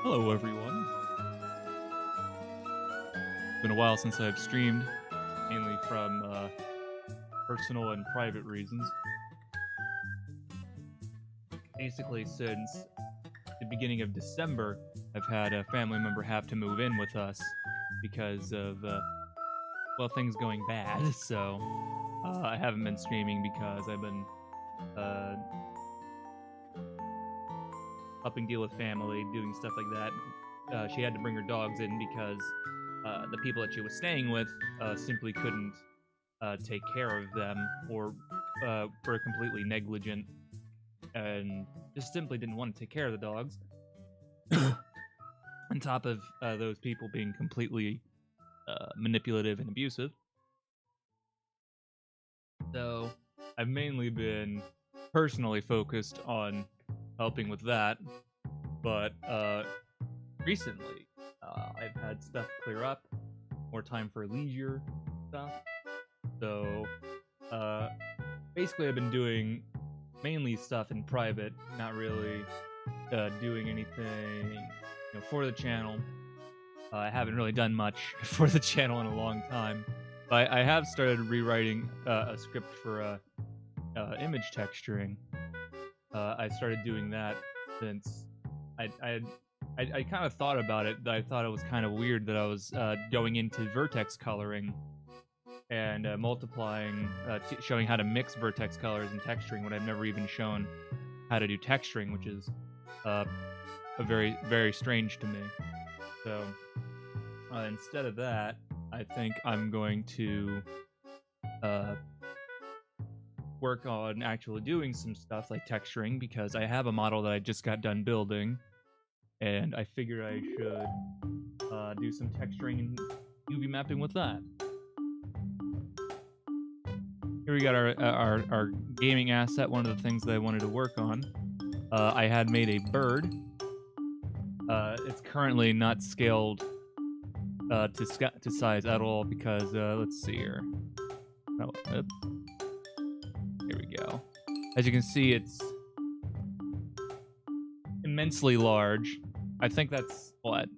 Hello, everyone. It's been a while since I've streamed, mainly from personal and private reasons. Basically, since the beginning of December, I've had a family member have to move in with us because of, well, things going bad. So I haven't been streaming because I've been uh, helping deal with family, doing stuff like that. She had to bring her dogs in because the people that she was staying with simply couldn't take care of them or were completely negligent and just simply didn't want to take care of the dogs. On top of those people being completely manipulative and abusive. So I've mainly been personally focused on helping with that, but recently I've had stuff clear up, more time for leisure stuff. So basically I've been doing mainly stuff in private, not really doing anything for the channel. I haven't really done much for the channel in a long time. But I have started rewriting a script for image texturing. I started doing that since I kind of thought about it. I thought it was kind of weird that I was going into vertex coloring and multiplying, showing how to mix vertex colors and texturing when I've never even shown how to do texturing, which is a very, very strange to me. So instead of that, I think I'm going to work on actually doing some stuff like texturing because I have a model that I just got done building, and I figured I should do some texturing and UV mapping with that. Here we got our gaming asset, one of the things that I wanted to work on. I had made a bird. It's currently not scaled to size at all because let's see here. Oh, here we go. As you can see, it's immensely large. I think that's what.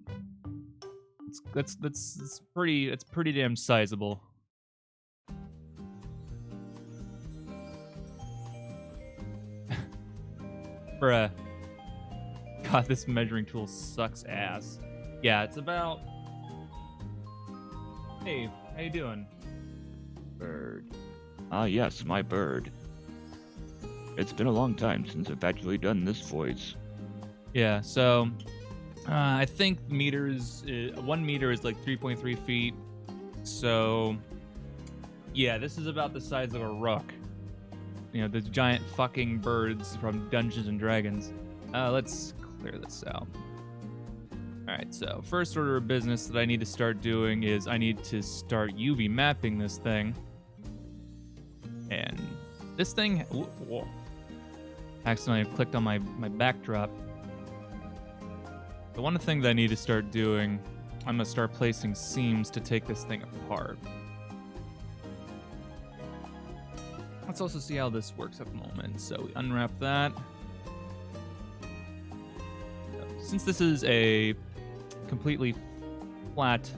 It's pretty damn sizable. For a God, this measuring tool sucks ass. Yeah, it's about. Hey, how you doing? Bird. Ah, yes, my bird. It's been a long time since I've actually done this voice. Yeah, so I think 1 meter is like 3.3 feet. So yeah, this is about the size of a rook. Those giant fucking birds from Dungeons and Dragons. Let's clear this out. Alright, so first order of business that I need to start doing is I need to start UV mapping this thing. And this thing... Whoa. Accidentally clicked on my backdrop. The one thing that I need to start doing, I'm going to start placing seams to take this thing apart. Let's also see how this works at the moment. So we unwrap that. Since this is a completely flat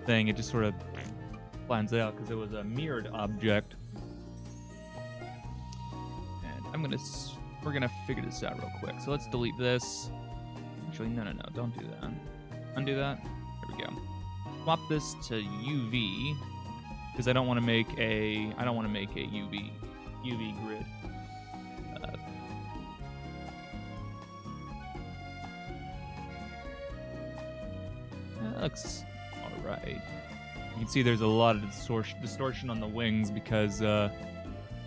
thing, it just sort of plans out because it was a mirrored object. And we're gonna figure this out real quick. So let's delete this. Actually, no, don't do that. Undo that. There we go. Swap this to UV because I don't want to make a UV grid. That looks all right. You can see there's a lot of distortion on the wings because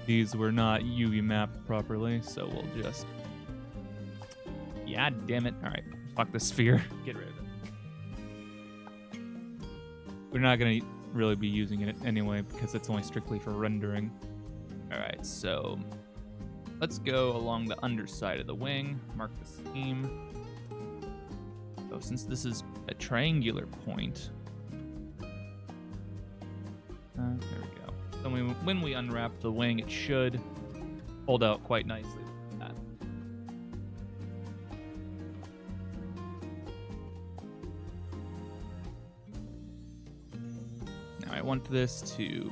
these were not UV mapped properly. So we'll just, yeah, damn it. All right, fuck the sphere. Get rid of it. We're not gonna really be using it anyway because it's only strictly for rendering. All right, so let's go along the underside of the wing. Mark the seam. So since this is a triangular point, there we go. So when we unwrap the wing, it should hold out quite nicely like that. Now I want this to...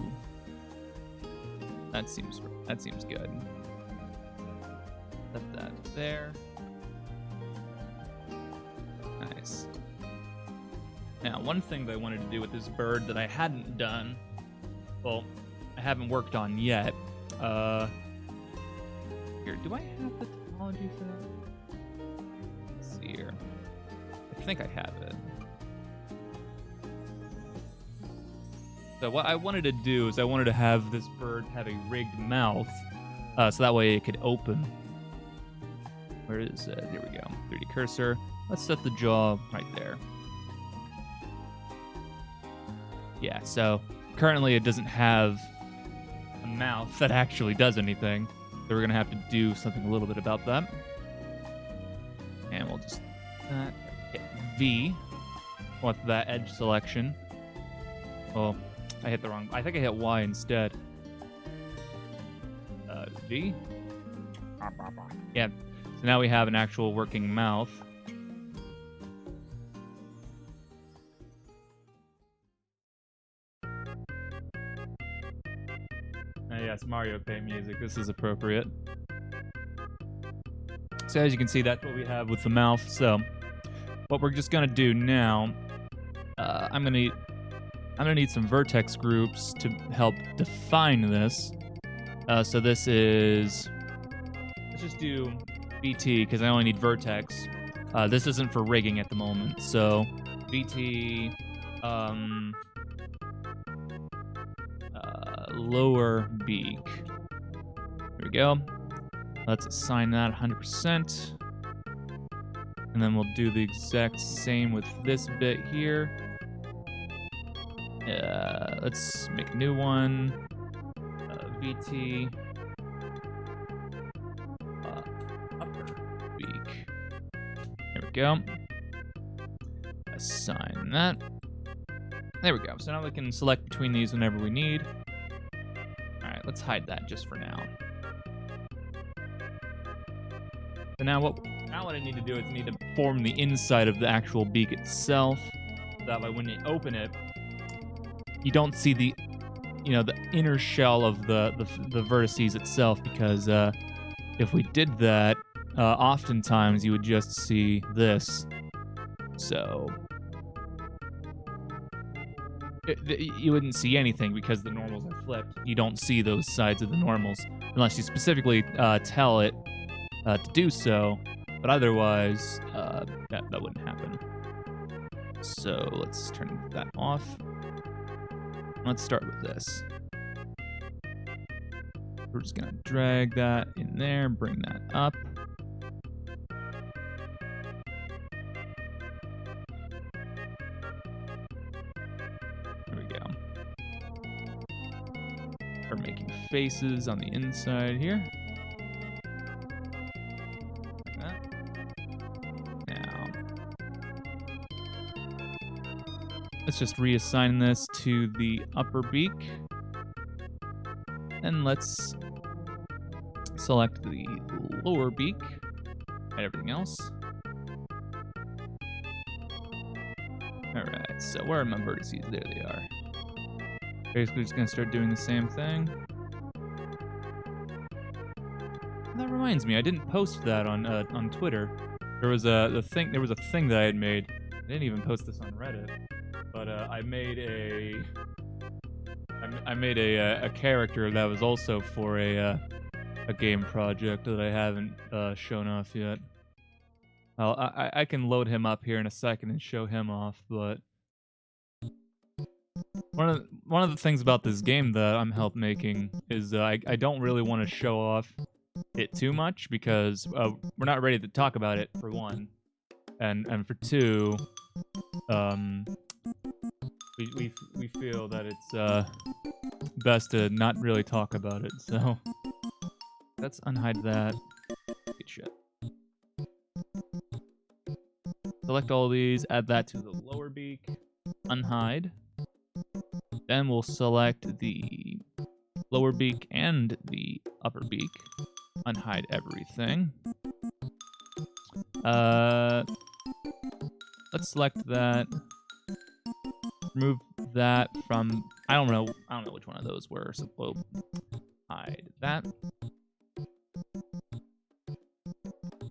That seems good. Set that there. Nice. Now, one thing that I wanted to do with this bird that I hadn't done, well, I haven't worked on yet. Here, do I have the topology for that? Let's see here. I think I have it. So what I wanted to do is I wanted to have this bird have a rigged mouth, so that way it could open. Where is it? Here we go. 3D cursor. Let's set the jaw right there. Yeah, so currently it doesn't have a mouth that actually does anything. So we're going to have to do something a little bit about that. And we'll just hit V. Want that edge selection. Oh, I hit the wrong... I think I hit Y instead. V. Yeah. So now we have an actual working mouth. Yes, Mario Paint music. This is appropriate. So as you can see, that's what we have with the mouth. So what we're just gonna do now, I'm gonna need some vertex groups to help define this. So this is, let's just do VT because I only need vertex. This isn't for rigging at the moment. So VT, lower beak. There we go. Let's assign that 100%. And then we'll do the exact same with this bit here. Let's make a new one. VT. Upper beak. There we go. Assign that. There we go. So now we can select between these whenever we need. Alright, let's hide that just for now. So now what I need to do is I need to form the inside of the actual beak itself. That way when you open it, you don't see the the inner shell of the vertices itself, because if we did that, oftentimes you would just see this. So you wouldn't see anything because the normals are flipped. You don't see those sides of the normals unless you specifically tell it to do so, but otherwise that wouldn't happen. So let's turn that off. Let's start with this. We're just gonna drag that in there, bring that up. There we go. We're making faces on the inside here. Like that. Now, let's just reassign this to the upper beak. And let's select the lower beak and everything else. Alright, so where are my vertices? There they are. Basically just gonna start doing the same thing. That reminds me, I didn't post that on Twitter. There was a thing that I had made. I didn't even post this on Reddit. But I made a character that was also for a game project that I haven't shown off yet. I can load him up here in a second and show him off, but one of the things about this game that I'm help making is I don't really want to show off it too much because we're not ready to talk about it, for one, and for two, we feel that it's best to not really talk about it. So let's unhide that. Good shit. Select all these, add that to the lower beak, unhide. Then we'll select the lower beak and the upper beak, unhide everything. Let's select that. Remove that from... I don't know which one of those were. So we'll hide that.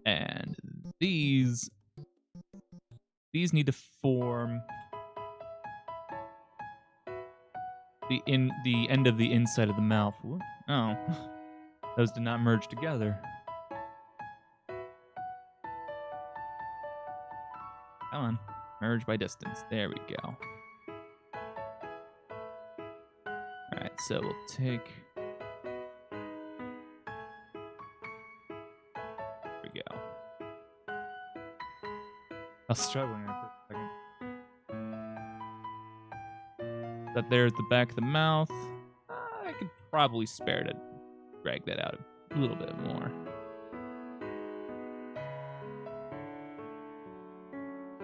And these need to form the end of the inside of the mouth. What? Oh, those did not merge together. Come on, merge by distance. There we go. All right, so we'll take. There we go. I was struggling there for a second. That there's the back of the mouth. I could probably spare to drag that out a little bit more.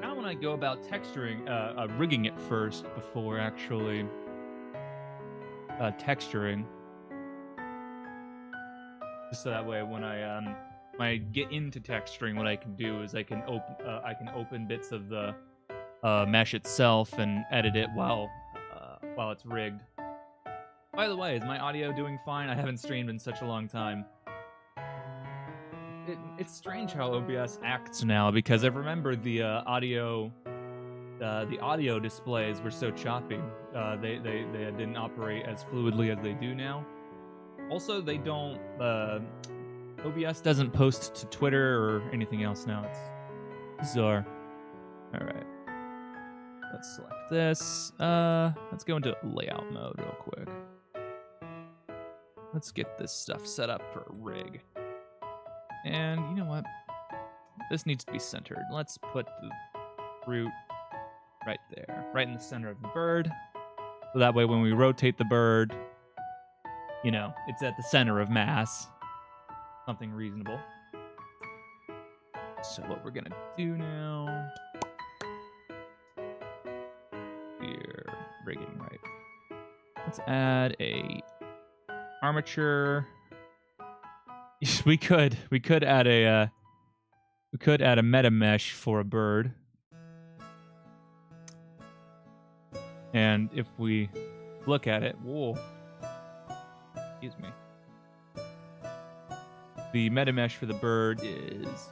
Now when I go about texturing, rigging it first before actually texturing, just so that way when I get into texturing, what I can do is I can open bits of the mesh itself and edit it while it's rigged. By the way, is my audio doing fine? I haven't streamed in such a long time. It's strange how OBS acts now, because I remember the audio displays were so choppy. They didn't operate as fluidly as they do now. Also, they don't. OBS doesn't post to Twitter or anything else now. It's bizarre. All right. Let's select this. Let's go into layout mode real quick. Let's get this stuff set up for a rig. And you know what? This needs to be centered. Let's put the root right there, right in the center of the bird. So that way when we rotate the bird, you know, it's at the center of mass. Something reasonable. So what we're gonna do now, we're rigging right. Let's add a armature. we could add a meta mesh for a bird. And if we look at it, whoa, excuse me. The meta mesh for the bird is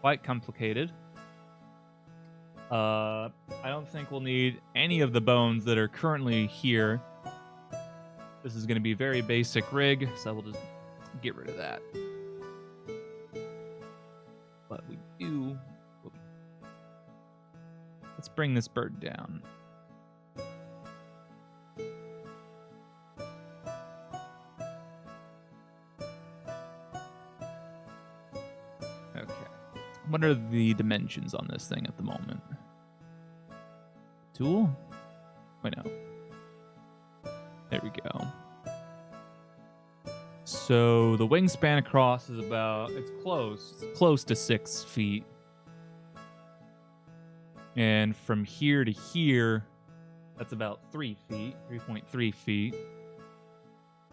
quite complicated. I don't think we'll need any of the bones that are currently here. This is going to be a very basic rig, so we'll just get rid of that. But we do. Let's bring this bird down. Okay. What are the dimensions on this thing at the moment? Tool? Wait, no. There we go. So the wingspan across is about, it's close to 6 feet. And from here to here, that's about 3 feet, 3.3 feet.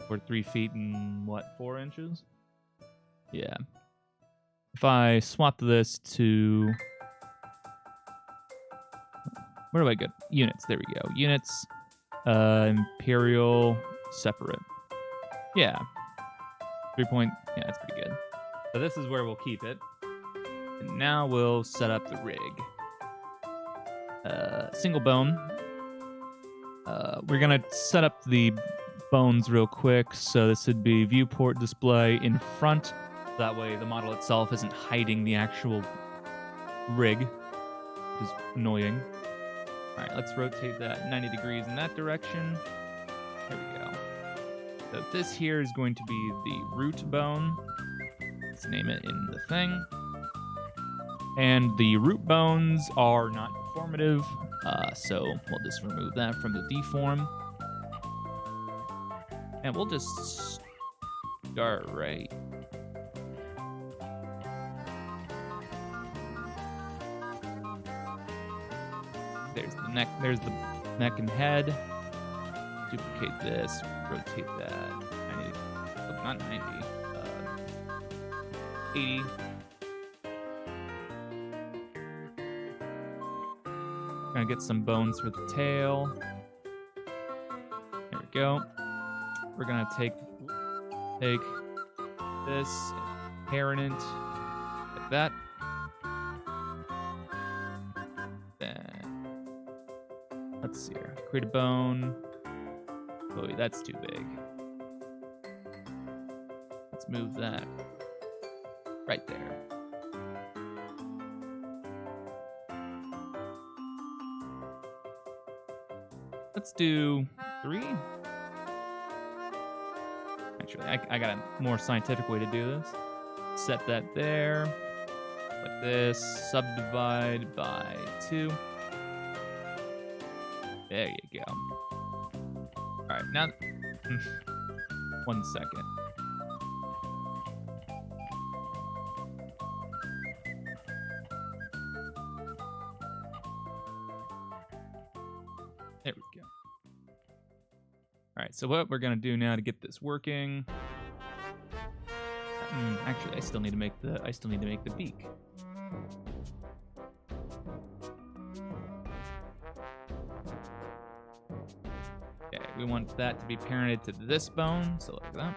Or 3 feet and what, 4 inches? Yeah. If I swap this to, where do I get? Units, there we go. Units, imperial, separate. Yeah. 3 point, yeah, that's pretty good. So this is where we'll keep it. And now we'll set up the rig. Single bone. We're gonna set up the bones real quick. So this would be viewport display in front. That way the model itself isn't hiding the actual rig, which is annoying. All right, let's rotate that 90 degrees in that direction. There we go. So this here is going to be the root bone. Let's name it in the thing. And the root bones are not deformative, so we'll just remove that from the deform. And we'll just start right. There's the neck and head. Duplicate this, rotate that. 90, not 90, 80. Gonna get some bones for the tail. go. We're gonna take this parent like that. Then let's see here. Create a bone. Oh, that's too big. Let's move that right there. Let's do 3. Actually, I got a more scientific way to do this. Set that there, like this, subdivide by 2. There you go. All right, now, 1 second. There we go. All right, so what we're gonna do now to get this working? Actually, I still need to make the beak. Okay, we want that to be parented to this bone, so like that.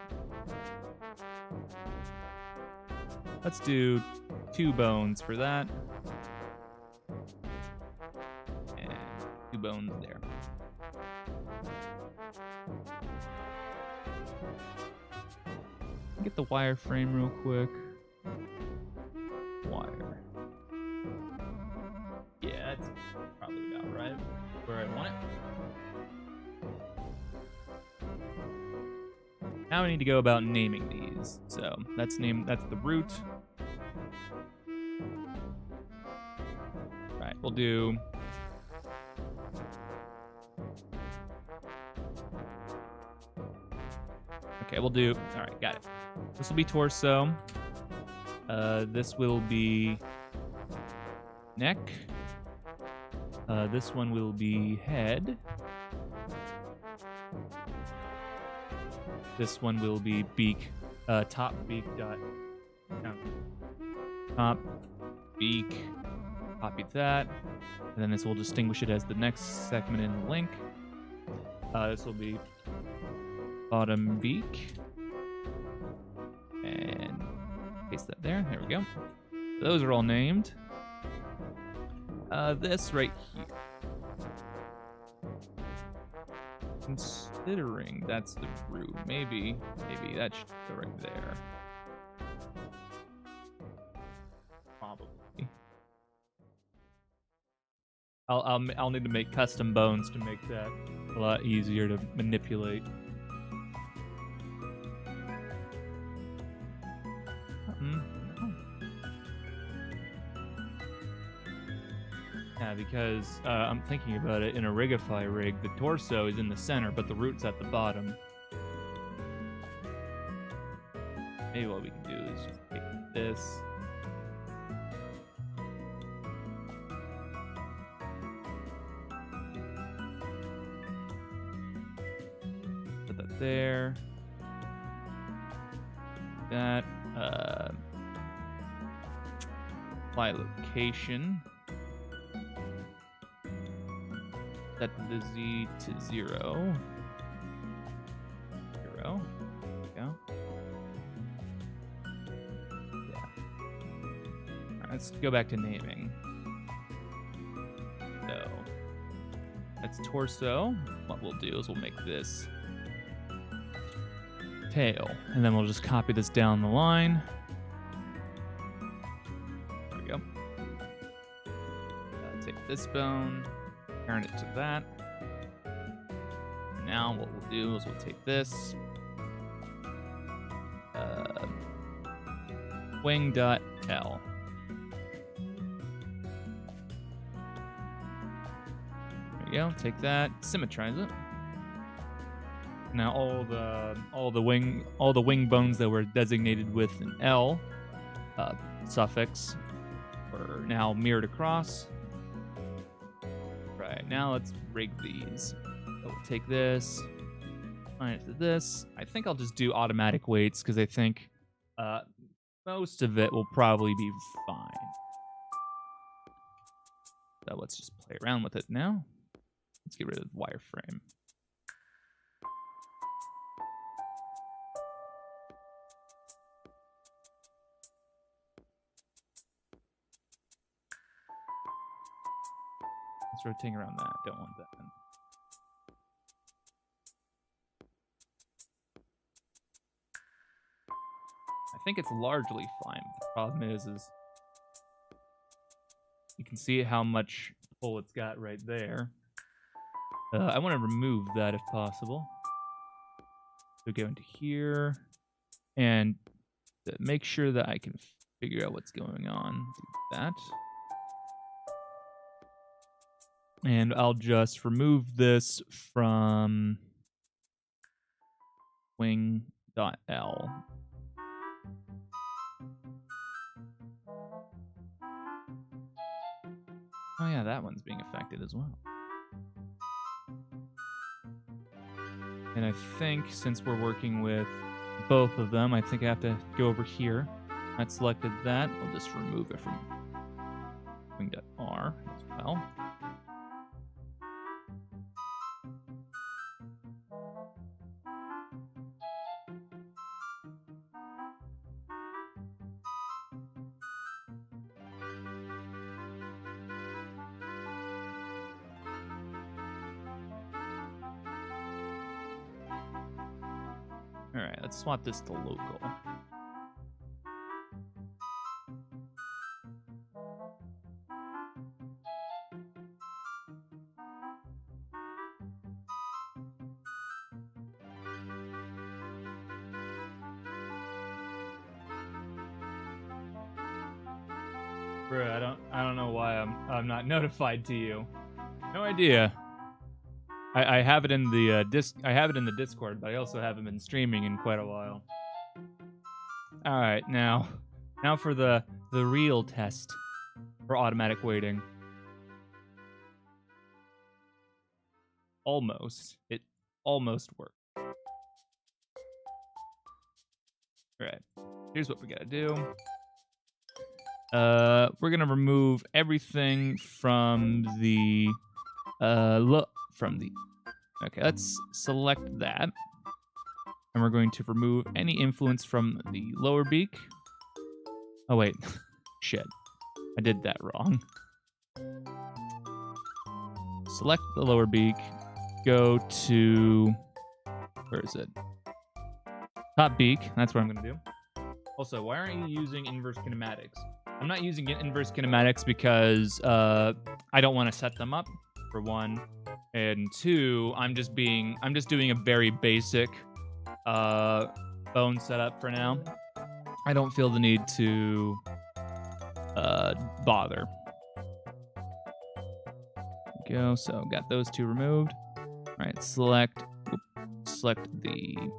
Let's do 2 bones for that. And 2 bones there. Get the wireframe real quick. Wire. Yeah, that's probably about right where I want it. Now I need to go about naming these. So that's the root. Right, we'll do okay, we'll do alright, got it. This will be torso. This will be neck. This one will be head. This one will be beak. Top beak dot. No. Top beak. Copy that. And then this will distinguish it as the next segment in the link. This will be bottom beak. And paste that there. There we go. Those are all named. This right here. Considering that's the root, maybe that should go right there. Probably. I'll need to make custom bones to make that a lot easier to manipulate. No. Yeah, because I'm thinking about it in a Rigify rig, the torso is in the center, but the root's at the bottom. Maybe what we can do is just take this. Put that there. That. Apply location. Set the Z to 0. 0. There we go. Yeah. Alright, let's go back to naming. So that's torso. What we'll do is we'll make this tail, and then we'll just copy this down the line. There we go. Take this bone. Turn it to that. Now what we'll do is we'll take this wing.l. There we go. Take that, symmetrize it. Now all the wing bones that were designated with an L suffix are now mirrored across. Right, now let's rig these. So we'll take this, assign it to this. I think I'll just do automatic weights because I think most of it will probably be fine. So let's just play around with it now. Let's get rid of the wireframe. It's rotating around that. Don't want that. I think it's largely fine. But the problem is you can see how much pull it's got right there. I want to remove that if possible. So go into here and make sure that I can figure out what's going on. Do that. And I'll just remove this from wing.l. Oh yeah, that one's being affected as well. And I think since we're working with both of them, I think I have to go over here. I selected that. I'll just remove it from wing.r as well. All right, let's swap this to local. Bruh, I don't know why I'm not notified to you. No idea. I have it in the I have it in the Discord, but I also haven't been streaming in quite a while. All right, now for the real test for automatic waiting. It almost worked. All right, here's what we gotta do. We're gonna remove everything from the okay, let's select that. And we're going to remove any influence from the lower beak. Oh wait, shit. I did that wrong. Select the lower beak, go to, where is it? Top beak, that's what I'm gonna do. Also, why aren't you using inverse kinematics? I'm not using inverse kinematics because I don't want to set them up, for one. And two, I'm just doing a very basic bone setup for now. I don't feel the need to bother. There we go. So got those two removed. All right, select the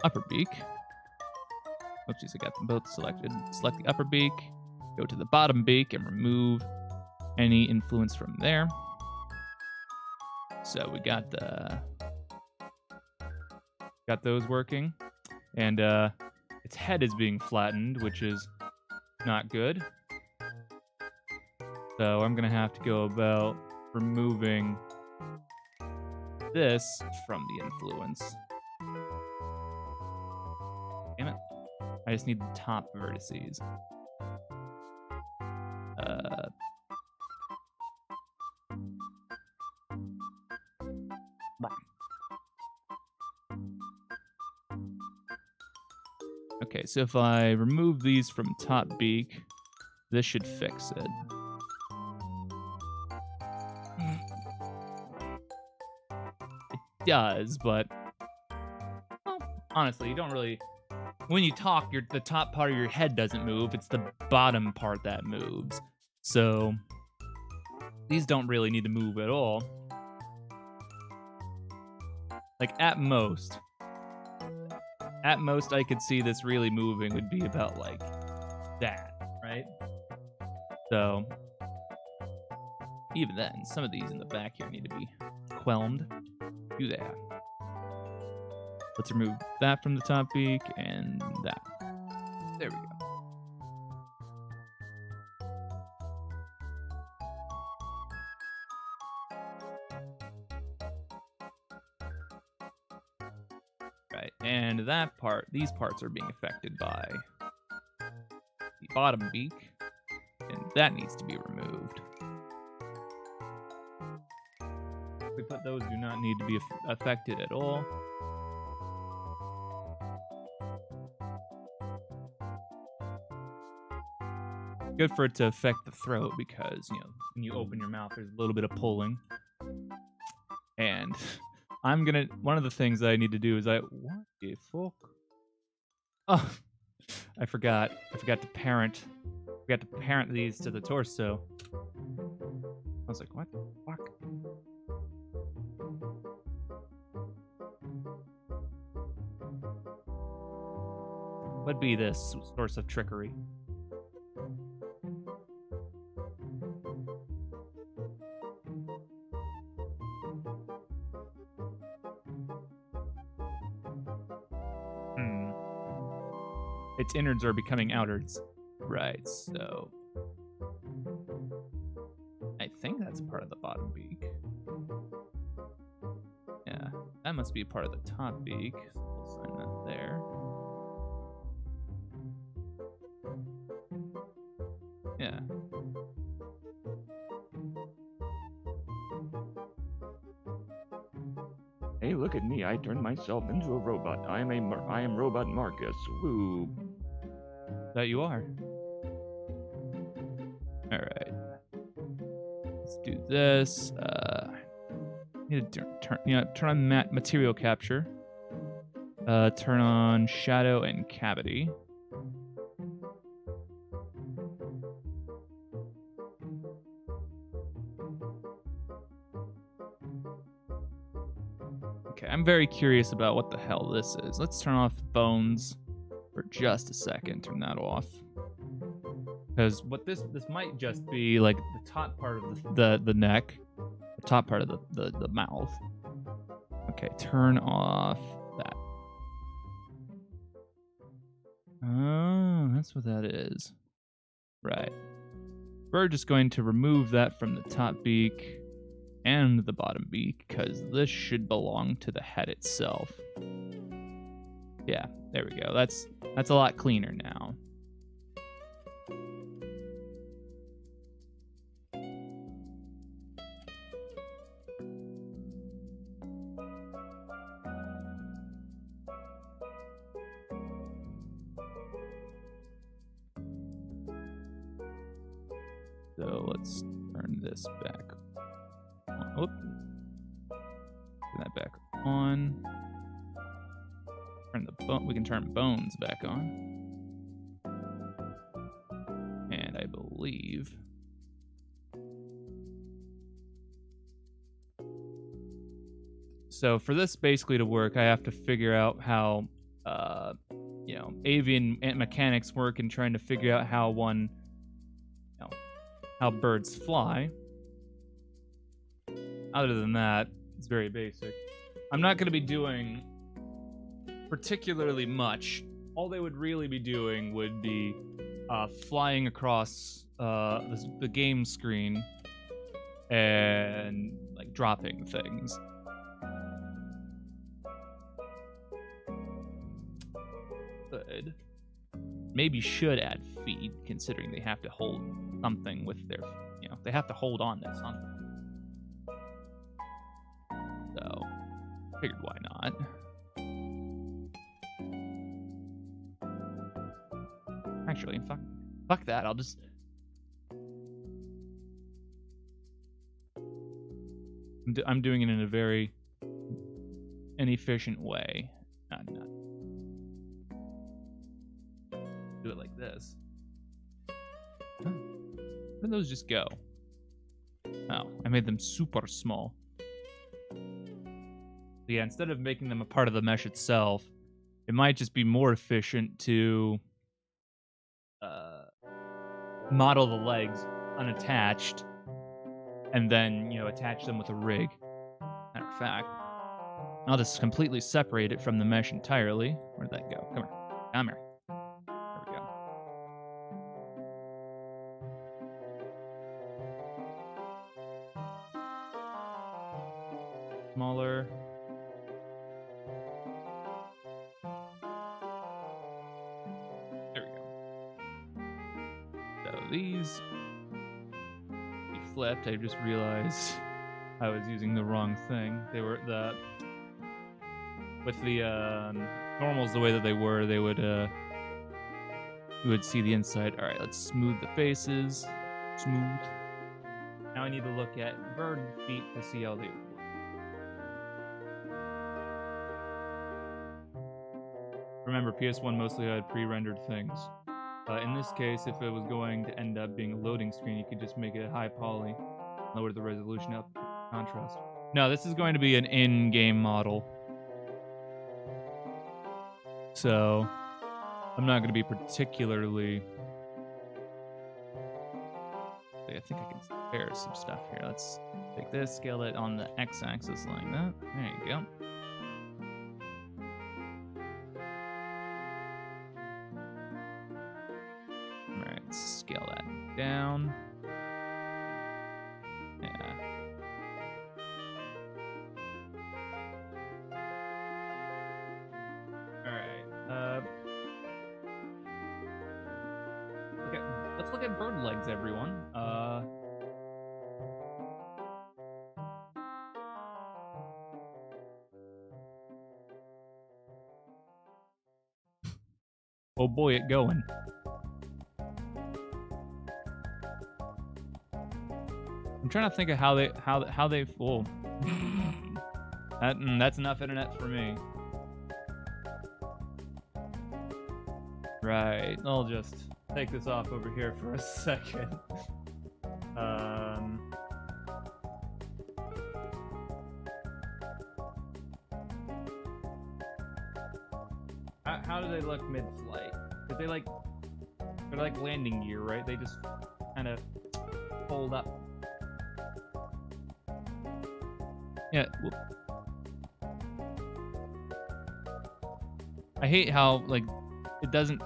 upper beak. Oopsies, I got them both selected. Select the upper beak, go to the bottom beak, and remove any influence from there. So we got those working, and its head is being flattened, which is not good. So I'm gonna have to go about removing this from the influence. Damn it. I just need the top vertices. Okay, so if I remove these from top beak, this should fix it. It does, but well, honestly, you don't really. When you talk, the top part of your head doesn't move. It's the bottom part that moves. So these don't really need to move at all. Like at most I could see this really moving would be about like that, right? So even then, some of these in the back here need to be quelmed. Do that. Let's remove that from the top beak and that. There we go. Right, and that part, these parts are being affected by the bottom beak, and that needs to be removed. We put those do not need to be affected at all. Good for it to affect the throat because, you know, when you open your mouth, there's a little bit of pulling. And one of the things that I need to do is what the fuck? Oh, I forgot to parent these to the torso. I was like, what the fuck? Would be this source of trickery. Its innards are becoming outards. Right, so I think that's part of the bottom beak. Yeah, that must be part of the top beak. So we'll sign that there. Yeah. Hey, look at me. I turned myself into a robot. I am Robot Marcus. Woo. That you are. All right. Let's do this. Need to turn on material capture. Turn on shadow and cavity. Okay, I'm very curious about what the hell this is. Let's turn off bones for just a second. Turn that off. Because what this might just be like the top part of the neck, the top part of the mouth. Okay, turn off that. Oh, that's what that is. Right. We're just going to remove that from the top beak and the bottom beak because this should belong to the head itself. Yeah, there we go. That's a lot cleaner now. So let's turn this back on. Oop. Turn that back on. We can turn bones back on. And I believe so for this basically to work, I have to figure out how avian mechanics work and trying to figure out how how birds fly. Other than that, it's very basic. I'm not going to be doing particularly much. All they would really be doing would be flying across the game screen and like dropping things. Good. Maybe should add feet, considering they have to hold something with their, they have to hold on to something. So, figured why not. Actually, fuck that. I'll just. I'm doing it in a very inefficient way. Not. Do it like this. Where did those just go? Oh, I made them super small. Yeah, instead of making them a part of the mesh itself, it might just be more efficient to model the legs unattached and then, attach them with a rig. Matter of fact, I'll just completely separate it from the mesh entirely. Where'd that go? Come here. Come here. There we go. Smaller. There we go. So these be flipped. I just realized I was using the wrong thing. They were with the normals the way that they were. They would you would see the inside. All right, let's smooth the faces. Smooth. Now I need to look at bird feet to see how they work. Remember, PS1 mostly had pre-rendered things. In this case, if it was going to end up being a loading screen, you could just make it a high poly, lower the resolution up, contrast. No, this is going to be an in-game model. So, I'm not going to be particularly... I think I can spare some stuff here. Let's take this, scale it on the x-axis like that. There you go. Alright, scale that down. Yeah. Alright, let's look at bird legs, everyone. Oh boy, it going. I'm trying to think of how they oh. That's enough internet for me. Right, I'll just take this off over here for a second. How do they look mid-flight? Cause they're like landing gear, right? They just kind of fold up. Yeah. Whoop. I hate how like it doesn't.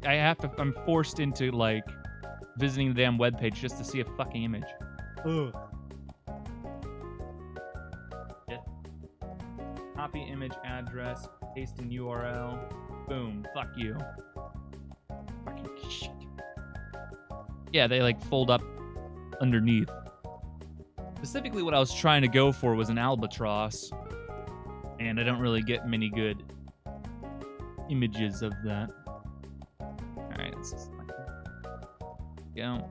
I'm forced into like visiting the damn webpage just to see a fucking image. Ugh. Yeah. Copy image address, paste in URL. Boom. Fuck you. Fucking shit. Yeah, they like fold up underneath. Specifically, what I was trying to go for was an albatross, and I don't really get many good images of that. Alright, let's just go.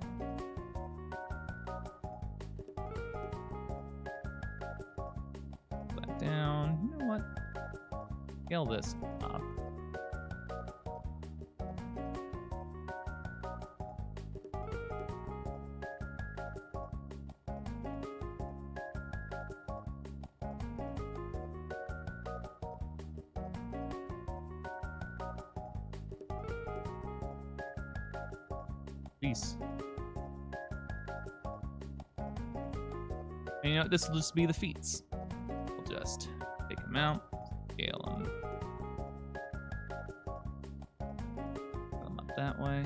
Put that down. You know what? Scale this up. Peace. And you know, this will just be the feats. We'll just take them out, scale them. Put them up that way.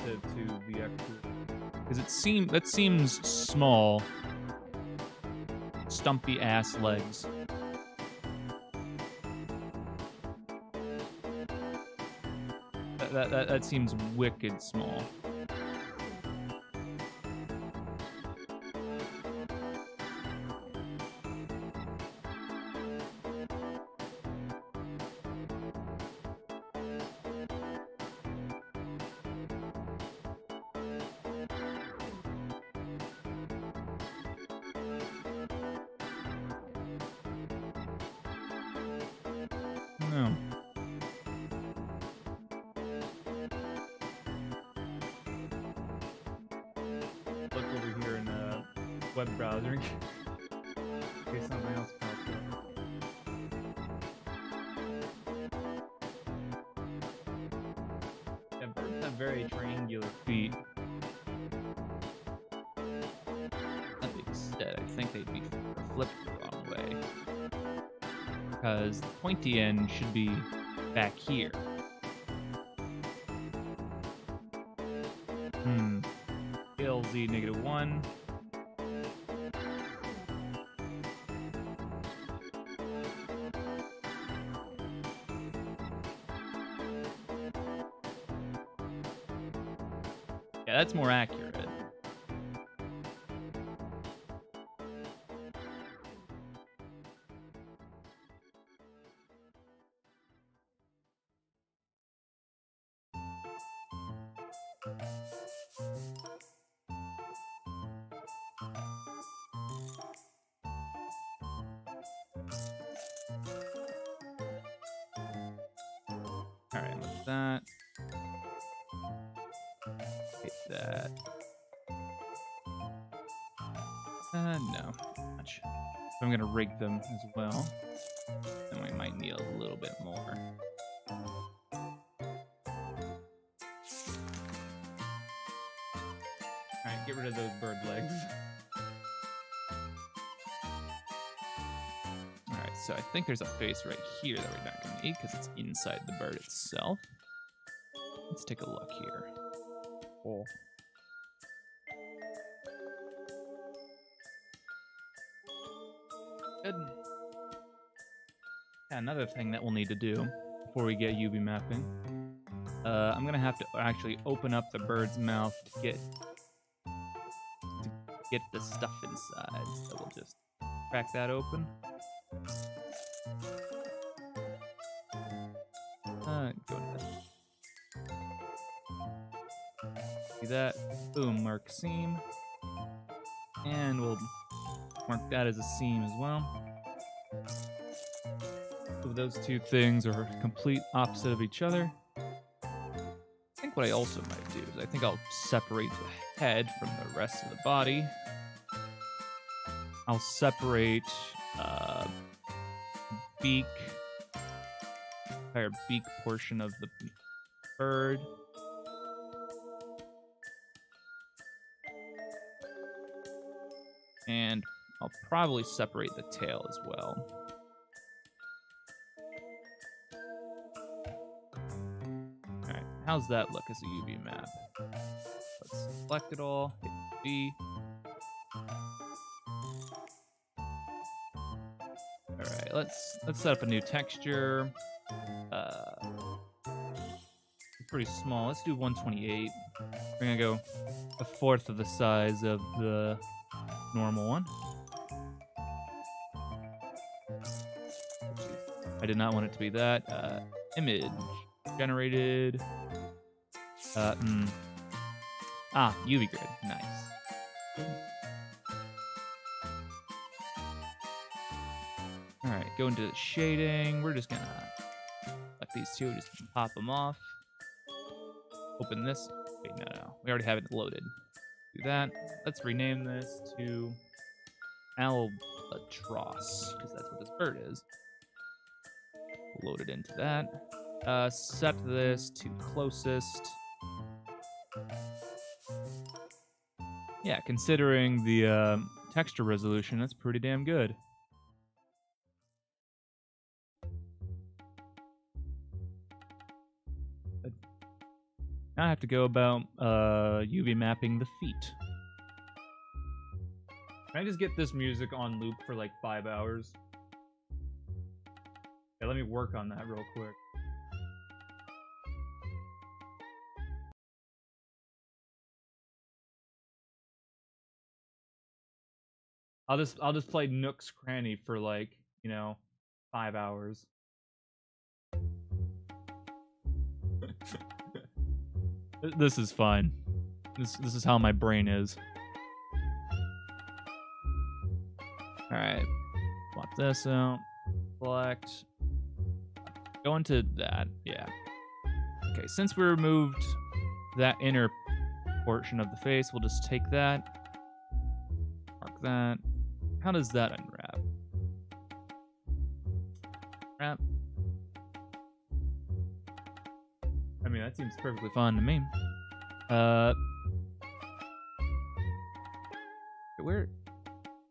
To the actual, because that seems small. Stumpy ass legs. That seems wicked small. No. Look over here in the web browser in case something else pops up. Yeah, birds have very triangular feet. That being said, I think they'd be flipped the wrong way. Because the pointy end should be back here. LZ -1. That's more accurate. Alright, with that. Hit that. No, not much. So I'm gonna rig them as well. And we might need a little bit more. Alright, get rid of those bird legs. Alright, so I think there's a face right here that we're not gonna need because it's inside the bird itself. Let's take a look here. Oh. Good. Yeah, another thing that we'll need to do before we get UV mapping. I'm gonna have to actually open up the bird's mouth to get the stuff inside. So we'll just crack that open. Go to this. See that? Boom, mark seam. And we'll mark that as a seam as well. So those two things are complete opposite of each other. I think what I also might do is I think I'll separate the head from the rest of the body. I'll separate beak, entire beak portion of the bird. And I'll probably separate the tail as well. Alright, how's that look as a UV map? Let's select it all, hit B. Alright, let's set up a new texture. Pretty small. Let's do 128. We're gonna go a fourth of the size of the normal one. I did not want it to be that. Image generated. UV grid. Nice. All right, go into the shading. We're just gonna select these two, just pop them off. Open this. Wait, no. We already have it loaded. Do that. Let's rename this to Albatross, because that's what this bird is. Load it into that. Set this to closest. Yeah, considering the texture resolution, that's pretty damn good. Now I have to go about UV mapping the feet. Can I just get this music on loop for like 5 hours? Yeah, let me work on that real quick. I'll just play Nook's Cranny for like, 5 hours. This is fine. This is how my brain is. Alright. Swap this out. Select. Go into that. Yeah. Okay, since we removed that inner portion of the face, we'll just take that. Mark that. How does that unwrap? Wrap. I mean, that seems perfectly fine to me.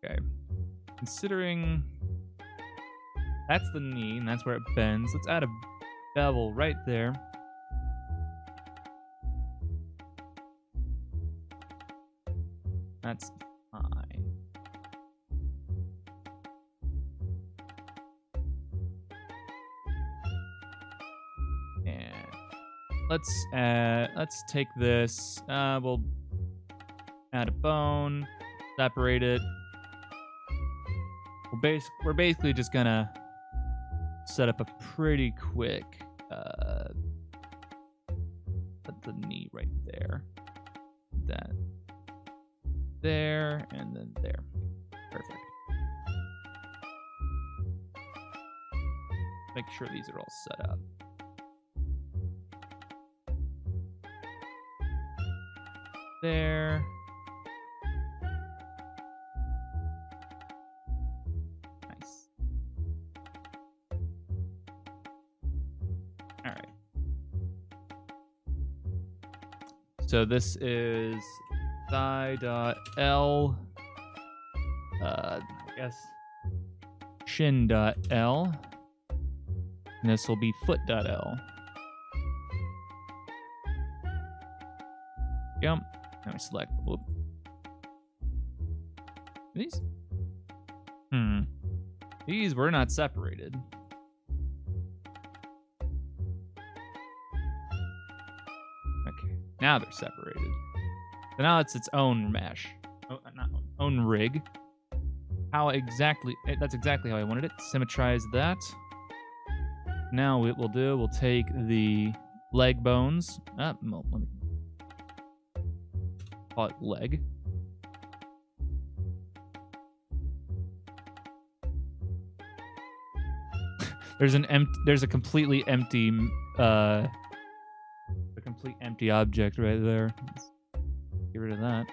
Okay. Considering that's the knee and that's where it bends, let's add a bevel right there. That's fine. And let's take this. We'll Add a bone. Separate it. We're basically just gonna set up a pretty quick put the knee right there. That there and then there. Perfect. Make sure these are all set up. There. Nice. All right. So this is thigh.l. I guess shin.l. And this will be foot.l. Yep. Now we select. Whoop. These? These were not separated. Okay. Now they're separated. So now it's its own mesh. Oh, not own rig. How exactly? That's exactly how I wanted it. Symmetrize that. Now what we'll do, we'll take the leg bones. Let me call it leg. There's a completely empty complete empty object right there. Let's get rid of that.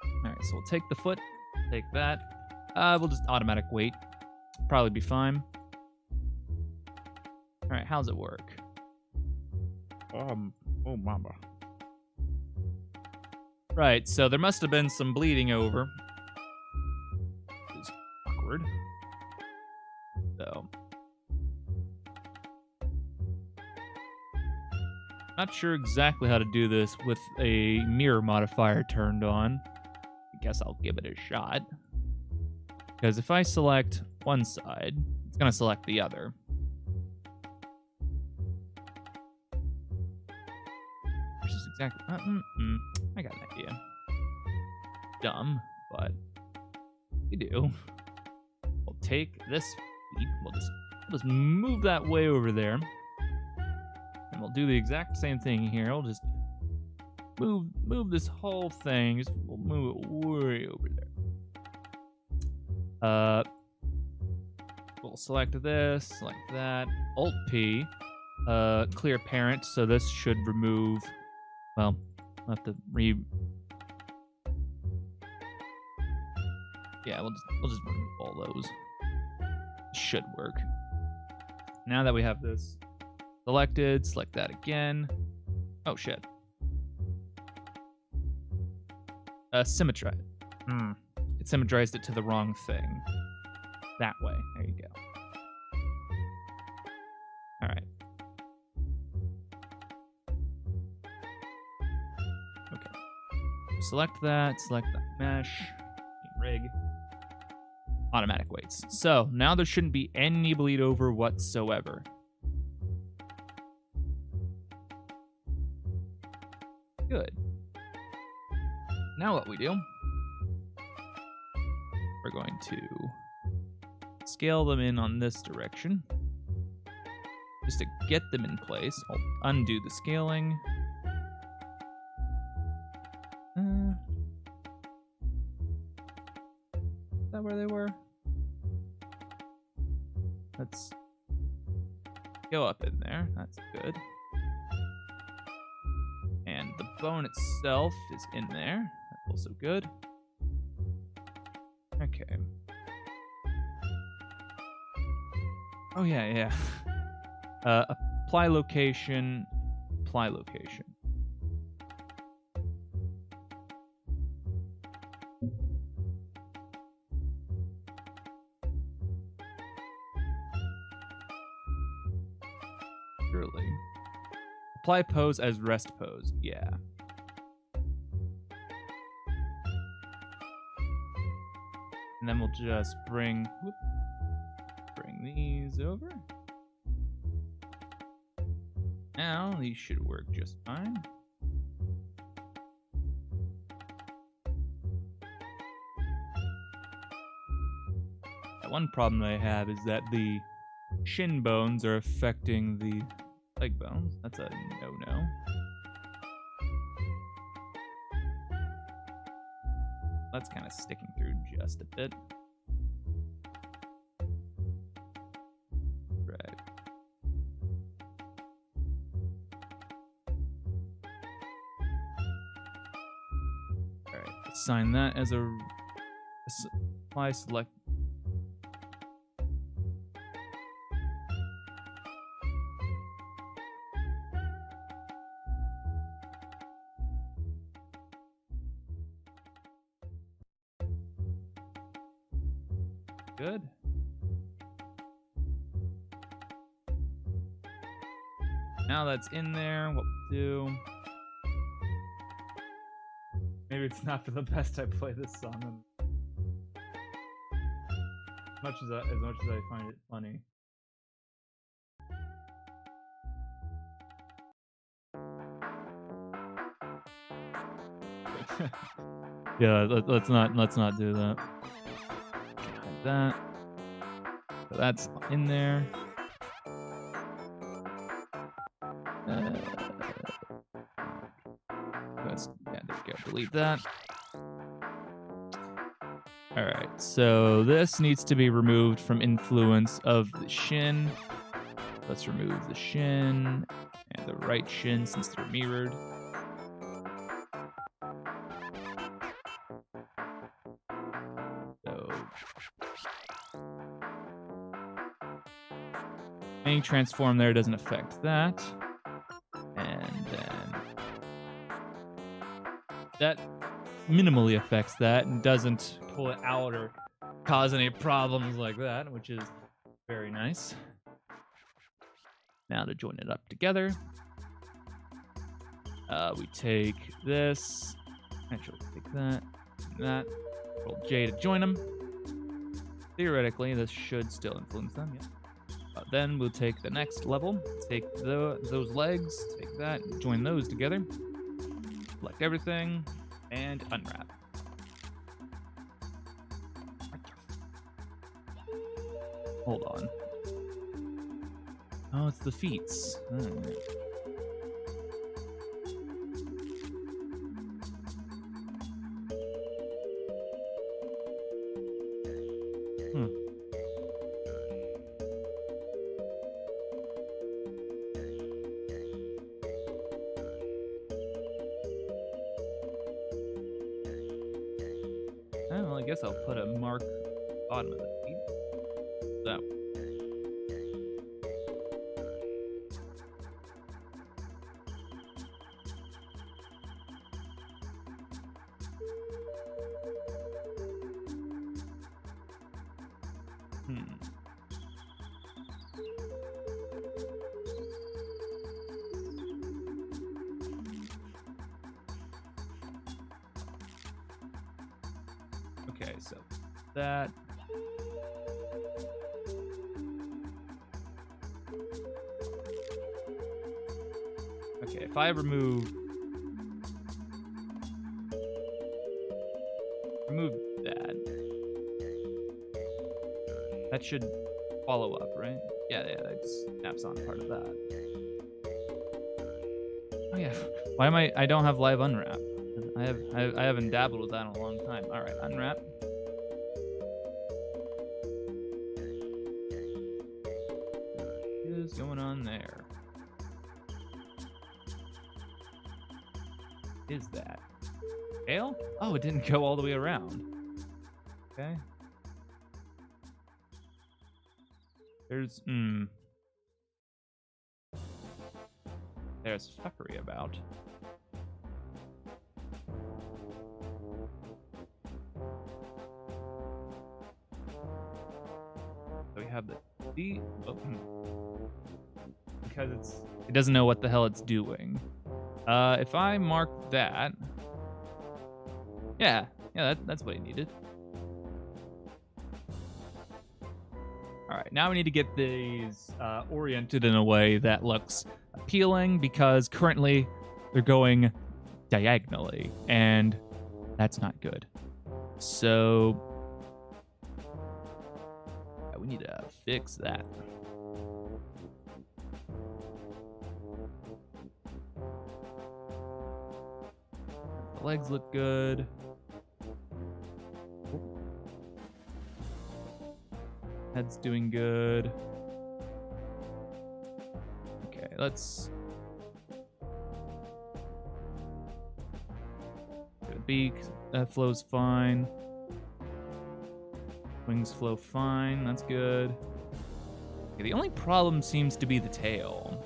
All right, so we'll take the foot, take that. We'll just automatic weight. Probably be fine. All right, how's it work? Oh mama. Right, so there must have been some bleeding over. Which is awkward. So. Not sure exactly how to do this with a mirror modifier turned on. I guess I'll give it a shot. Because if I select one side, it's going to select the other. Which is exactly... I got an idea. Dumb, but you do. We'll take this feet. We'll just move that way over there. And we'll do the exact same thing here. We'll just move this whole thing. We'll move it way over there. We'll select this, select that. Alt P, clear parent. So this should remove. Well, I'll have to Yeah, we'll just remove all those. Should work. Now that we have this selected, select that again. Oh shit. Symmetrize. It symmetrized it to the wrong thing. That way. There you go. All right. Okay. Select that mesh, rig, automatic weights. So now there shouldn't be any bleed over whatsoever. Good. Now what we do, we're going to scale them in on this direction. Just to get them in place, I'll undo the scaling. Is that where they were? Let's go up in there. That's good. And the bone itself is in there. That's also good. Okay. Oh, yeah. Apply location. Apply location. Surely. Apply pose as rest pose. Yeah. And then we'll just bring these over. Now these should work just fine. one problem I have is that the shin bones are affecting the leg bones. That's a no-no. That's kind of sticking through just a bit. Right. Alright, assign that as a apply select. Good. Now that's in there, what we'll do. Maybe it's not for the best I play this song. As much as I find it funny. Yeah, let's not do that. Like that. So that's in there. Yeah, there we go. Delete that. All right, so this needs to be removed from influence of the shin. Let's remove the shin and the right shin since they're mirrored. So any transform there doesn't affect that. And then that minimally affects that and doesn't pull it out or cause any problems like that, which is very nice. Now to join it up together, we take this, actually take that, and that, Control J to join them. Theoretically, this should still influence them, yeah. Then we'll take the next level, take those legs, take that, and join those together. Select everything, and unwrap. Hold on. Oh, it's the feets. Well, I guess I'll put a mark bottom of the feet. That. Okay, so that. Okay, if I remove that should follow up, right? Yeah, that just snaps on part of that. Oh yeah, why am I don't have live unwrap? I haven't dabbled with that in a long time. All right, unwrap. What is going on there? Is that tail? Oh, it didn't go all the way around. Okay. There's there's fuckery about. So we have the D because it doesn't know what the hell it's doing. If I mark that, yeah, that's what it needed. All right, now we need to get these oriented in a way that looks appealing because currently they're going diagonally, and that's not good. So we need to fix that. The legs look good. Head's doing good. Okay, let's get a beak. That flows fine. Wings flow fine. That's good. Okay, the only problem seems to be the tail.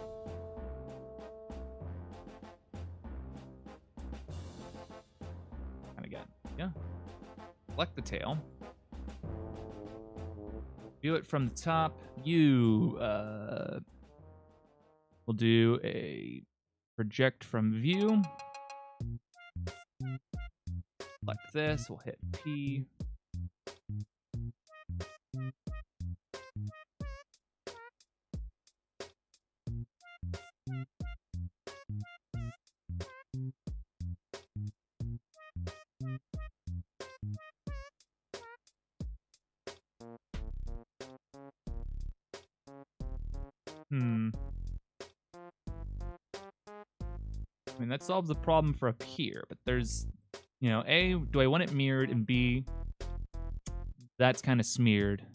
And again, yeah. Select the tail. View it from the top. You will do a project from view. Select this. We'll hit P. I mean, that solves the problem for up here, but there's, you know, A, do I want it mirrored? And B, that's kind of smeared.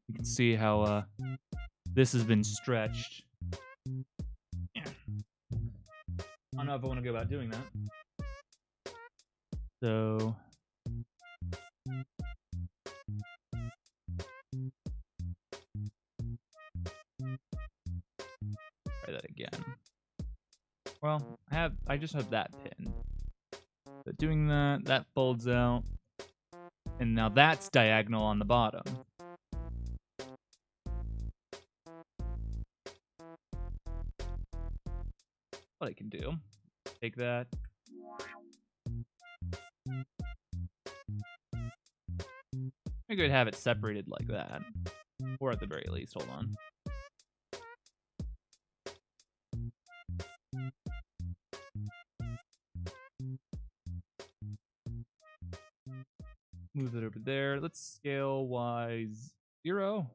You can see how this has been stretched. Yeah. I don't know if I want to go about doing that. So... try that again. Well, I just have that pin. So doing that folds out. And now that's diagonal on the bottom. What I can do, take that. I could have it separated like that. Or at the very least, hold on. Move it over there. Let's scale Y 0.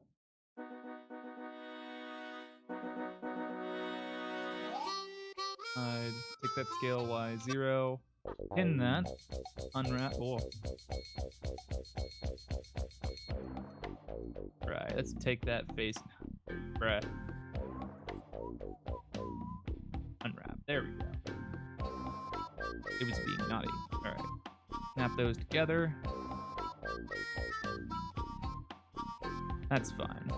Take that scale Y 0. Pin that. Unwrap. Oh. Right. Let's take that face. Right. Unwrap. There we go. It was being naughty. All right. Snap those together. That's fine.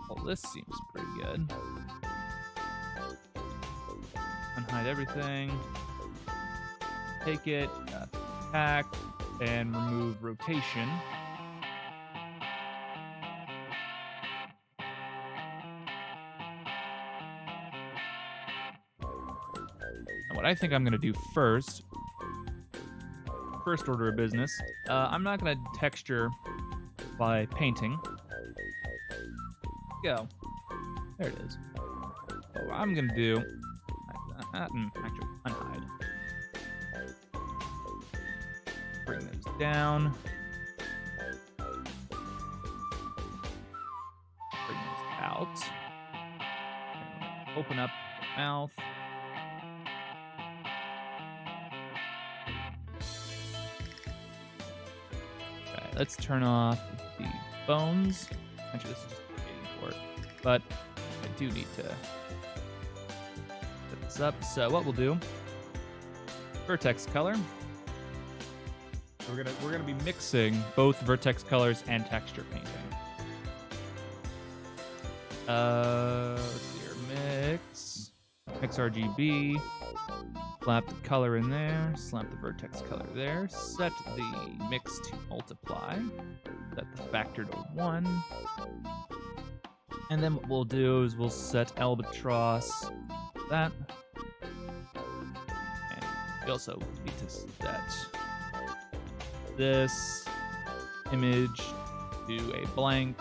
Well, this seems pretty good. Unhide everything. Take it, pack, and remove rotation. And what I think I'm going to do first order of business, I'm not going to texture by painting. Go. There it is. So what I'm going to do, actually, unhide. Bring those down. Bring those out. Open up the mouth. Okay, let's turn off the bones. Actually, this is just waiting for it. But I do need to set this up. So what we'll do, vertex color. We're gonna be mixing both vertex colors and texture painting. Let's see here. Mix RGB. Slap the color in there. Slap the vertex color there. Set the mix to multiply. Set the factor to 1. And then what we'll do is we'll set albatross that. And we also need to set this image to a blank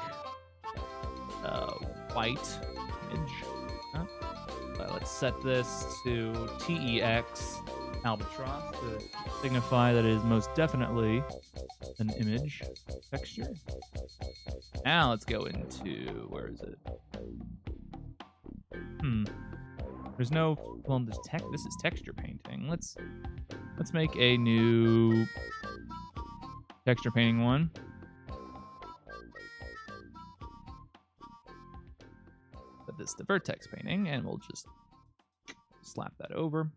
white image. Let's set this to TEX albatross to signify that it is most definitely an image texture. Now let's go into, where is it? There's no, well, this is texture painting. Let's make a new texture painting one. But this is the vertex painting, and we'll just slap that over.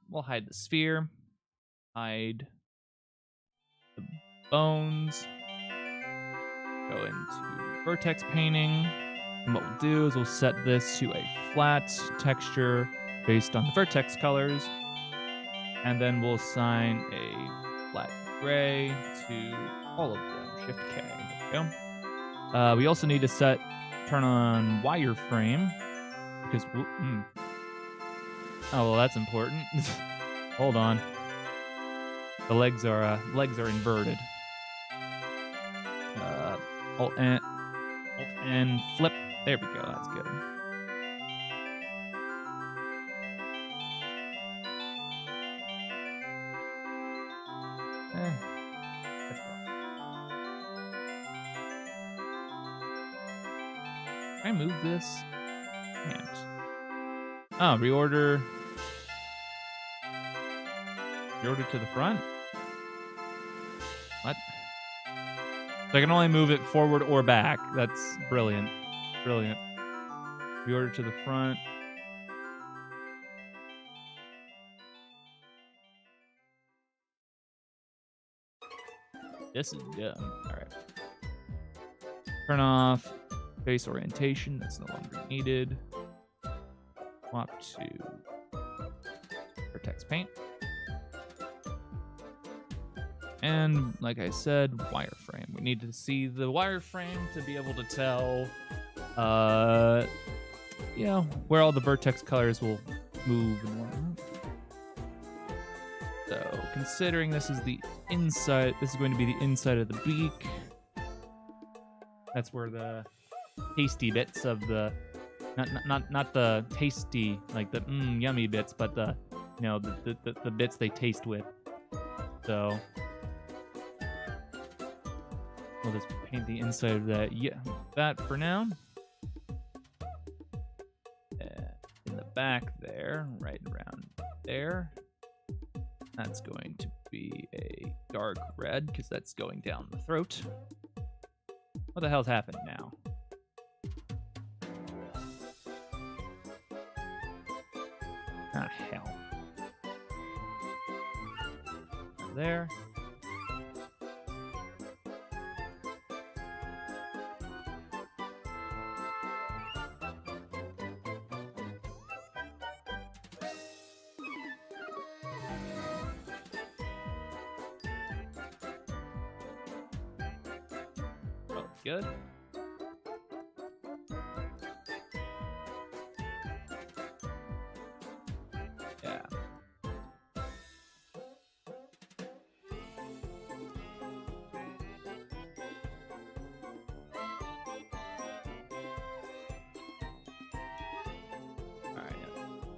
We'll hide the sphere, hide the bones, go into vertex painting, and what we'll do is we'll set this to a flat texture based on the vertex colors, and then we'll assign a flat gray to all of them. Shift K. There we go. We also need to turn on wireframe because oh well, that's important. Hold on. The legs are inverted. Alt and flip. There we go. That's good. That's wrong. Can I move this? Can't. Oh, reorder. Reorder to the front? What? So I can only move it forward or back. That's brilliant. Brilliant. Reorder to the front. This is dumb. Alright. Turn off face orientation. That's no longer needed. Swap to vertex paint. And like I said, wireframe. We need to see the wireframe to be able to tell, you know, where all the vertex colors will move and whatnot. So, considering this is the inside, this is going to be the inside of the beak. That's where the tasty bits of the, not the tasty, like the yummy bits, but the, you know, the bits they taste with. So. We'll just paint the inside of that. Yeah, that for now. In the back there, right around there. That's going to be a dark red because that's going down the throat. What the hell's happened now? Ah, hell. There. Good. Yeah. All right.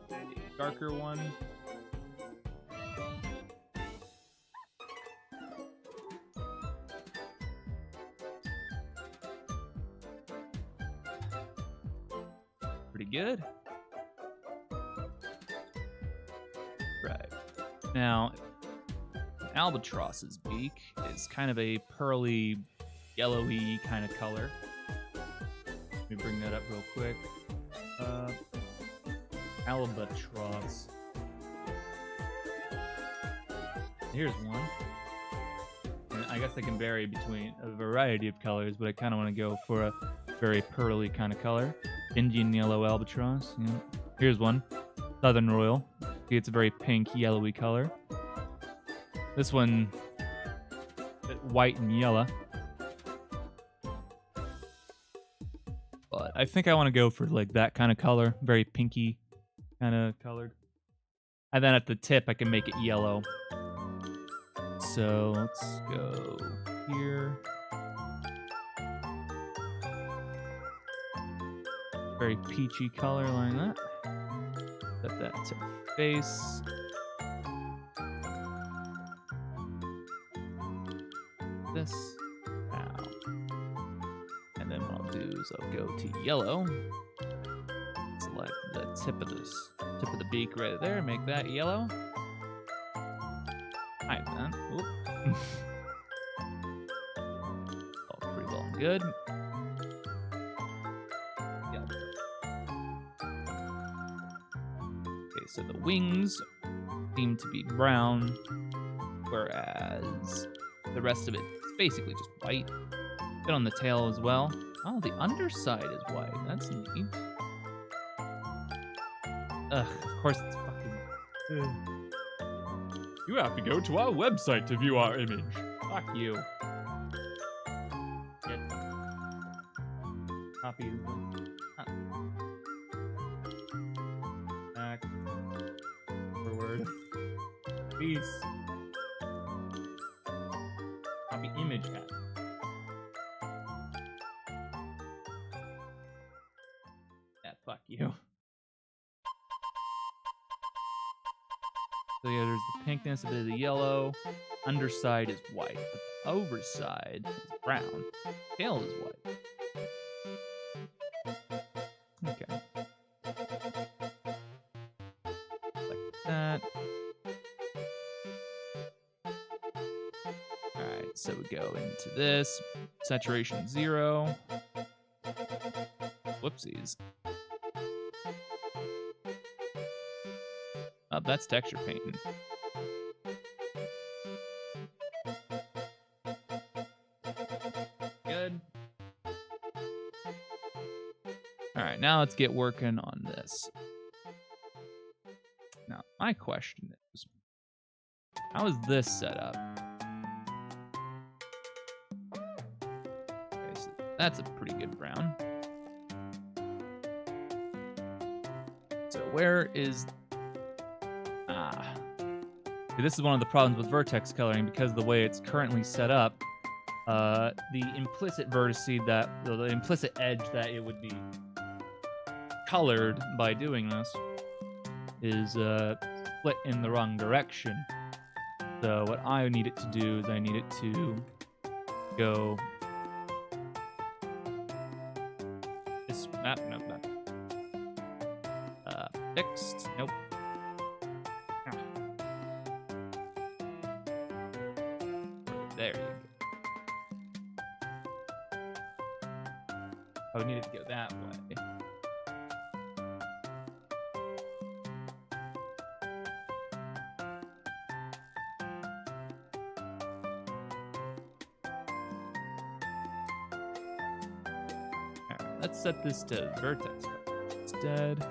The darker one. Pretty good. Right. Now, albatross's beak is kind of a pearly, yellowy kind of color. Let me bring that up real quick. Albatross. Here's one. And I guess they can vary between a variety of colors, but I kind of want to go for a very pearly kind of color. Indian yellow albatross. Yeah. Here's one. Southern Royal. See, it's a very pink, yellowy color. This one, white and yellow. But I think I want to go for like that kind of color. Very pinky kind of colored. And then at the tip, I can make it yellow. So let's go here. Very peachy color like that. Set that to face. This now. And then what I'll do is I'll go to yellow. Select the tip of the beak right there, make that yellow. Hide that. Oop. All pretty well and good. Okay, so the wings seem to be brown, whereas the rest of it is basically just white. Bit on the tail as well. Oh, the underside is white. That's neat. Ugh, of course it's fucking... You have to go to our website to view our image. Fuck you. Shit. Copy. Back. Forward. Peace. Copy image at. Yeah, fuck you. So yeah, there's the pinkness, a bit of the yellow. Underside is white, but the overside is brown. Tail is white. Okay. Like that. Alright, so we go into this. Saturation 0. Whoopsies. Oh, that's texture painting. Good. Alright, now let's get working on this. Now, my question is, how is this set up? Okay, so that's a pretty good brown. So where is... This is one of the problems with vertex coloring, because of the way it's currently set up, the implicit vertice that, the implicit edge that it would be colored by doing this is split in the wrong direction. So what I need it to do is I need it to go this map, nope, fixed, nope. There you go. I would need it to go that way. Alright, let's set this to vertex instead.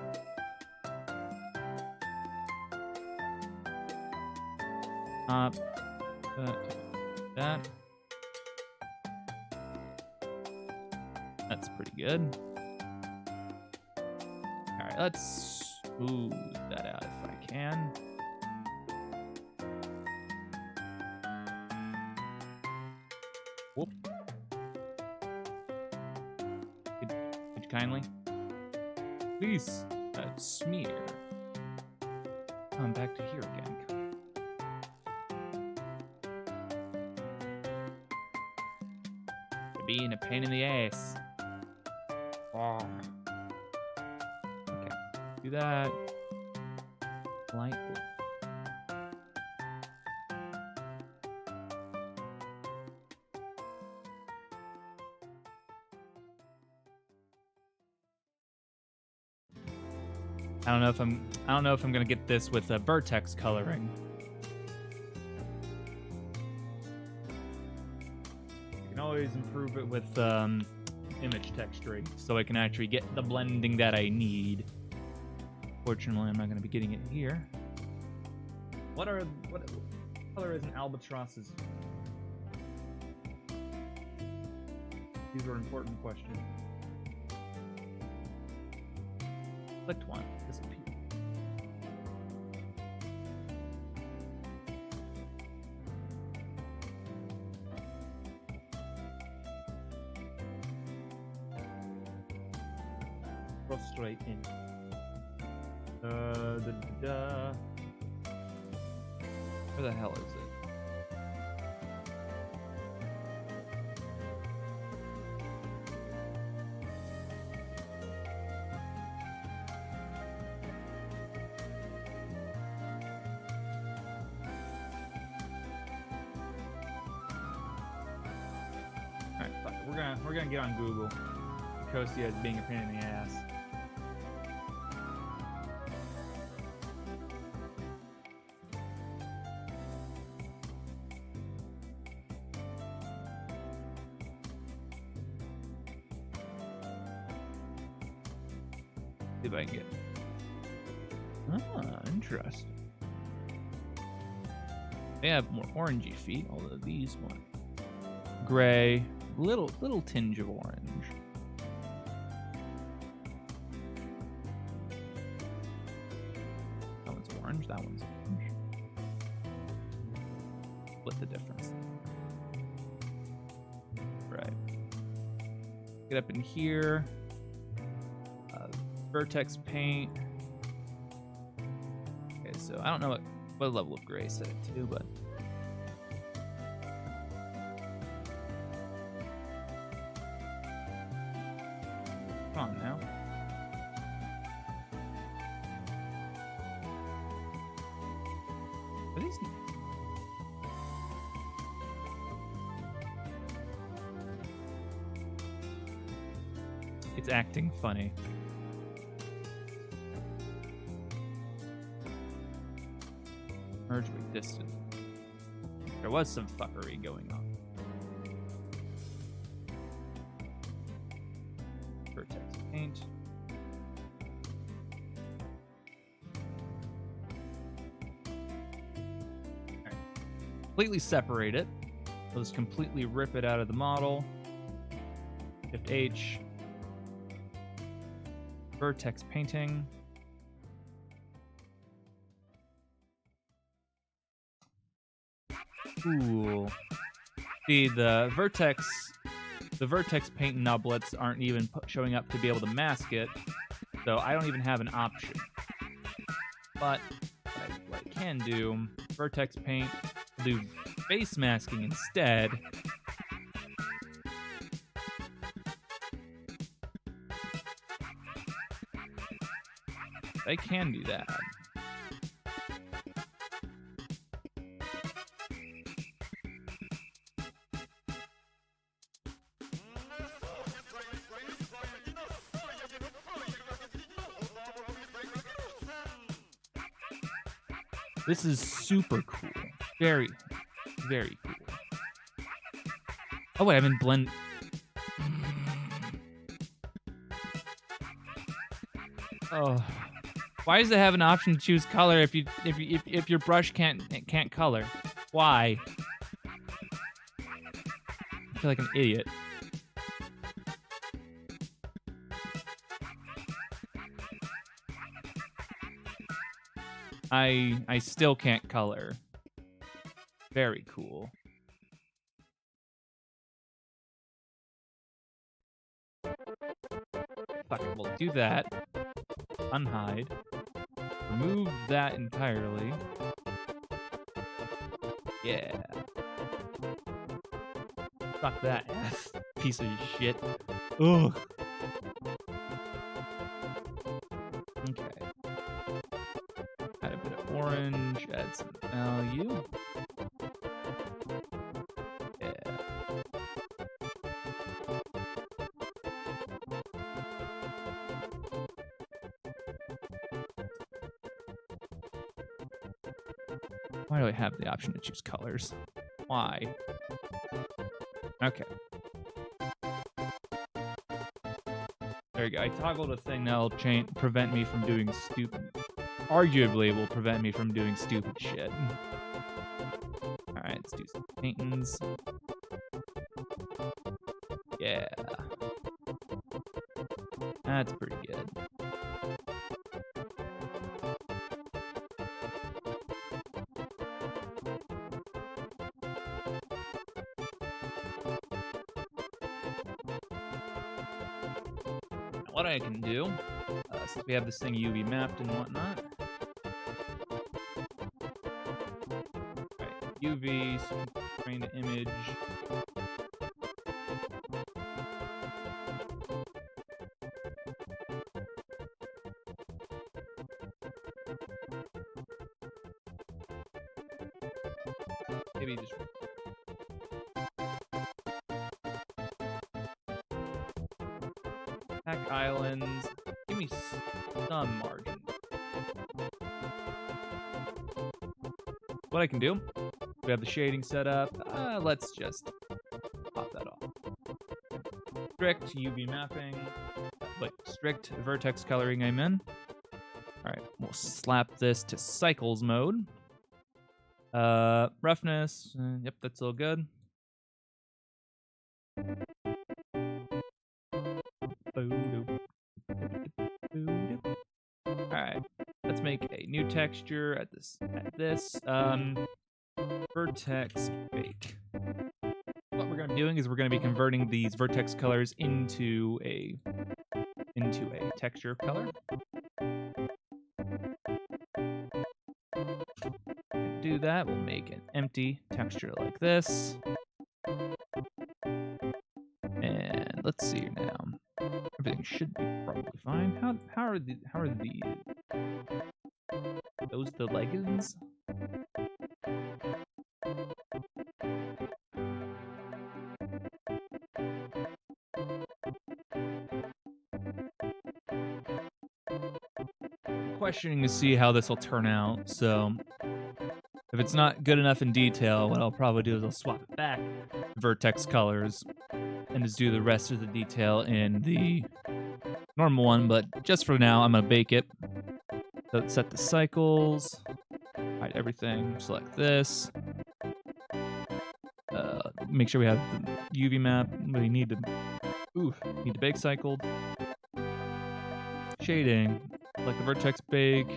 That. That's pretty good. Alright, let's smooth that out if I can. Whoop. Could you kindly? Please, smear. Come back to here again. Being a pain in the ass. Oh. Okay, do that lightly. I don't know if I'm gonna get this with vertex coloring. Always improve it with image texturing, so I can actually get the blending that I need. Fortunately, I'm not going to be getting it here. What color is an albatross's? These are important questions. Clicked one, disappear. Straight in. Where the hell is it? Alright, fuck it. We're gonna get on Google. Nicosia is being a pain in the ass. See if I can get. Ah, interesting. They have more orangey feet, although these one gray, little tinge of orange. That one's orange. That one's orange. Split the difference. Right. Get up in here. Vertex paint. Okay, so I don't know what level of gray set it to, but come on now. Are these? It's acting funny. Merge with distant. There was some fuckery going on. Vertex paint. Alright. Completely separate it. We'll just completely rip it out of the model. Shift H. Vertex painting. Cool. See, the vertex paint nublets aren't even showing up to be able to mask it, so I don't even have an option. But what I can do, vertex paint, do face masking instead. I can do that. This is super cool. Very, very cool. Oh wait, I'm in blend. Oh, why does it have an option to choose color if your brush can't color? Why? I feel like an idiot. I still can't color. Very cool. Fuck it, we'll do that. Unhide. Remove that entirely. Yeah. Fuck that ass. Piece of shit. Ugh. Okay. Add a bit of orange, add some value. Yeah. Why do I have the option to choose colors? Why? Okay. There you go. I toggled a thing that'll prevent me from doing stupid... Arguably will prevent me from doing stupid shit. Alright, let's do some paintings. Yeah. That's pretty good. What I I can do, since we have this thing UV mapped and whatnot. Alright, UV, screen to image. Maybe just Pack Islands. Give me some margin. What I can do, we have the shading set up. Let's just pop that off. Strict UV mapping, but strict vertex coloring I'm in. Alright, we'll slap this to cycles mode. Roughness, yep, that's all good. Alright, let's make a new texture at this. Vertex bake. What we're gonna be doing is we're gonna be converting these vertex colors into a texture color. To do that, we'll make an empty texture like this. And let's see now. Everything should be probably fine. How are these? Those the leggings? Questioning to see how this will turn out, so if it's not good enough in detail, what I'll probably do is I'll swap it back to vertex colors and just do the rest of the detail in the normal one, but just for now, I'm gonna bake it. So set the cycles, hide everything, select this. Make sure we have the UV map. We need to bake cycled. Shading, select the vertex bake,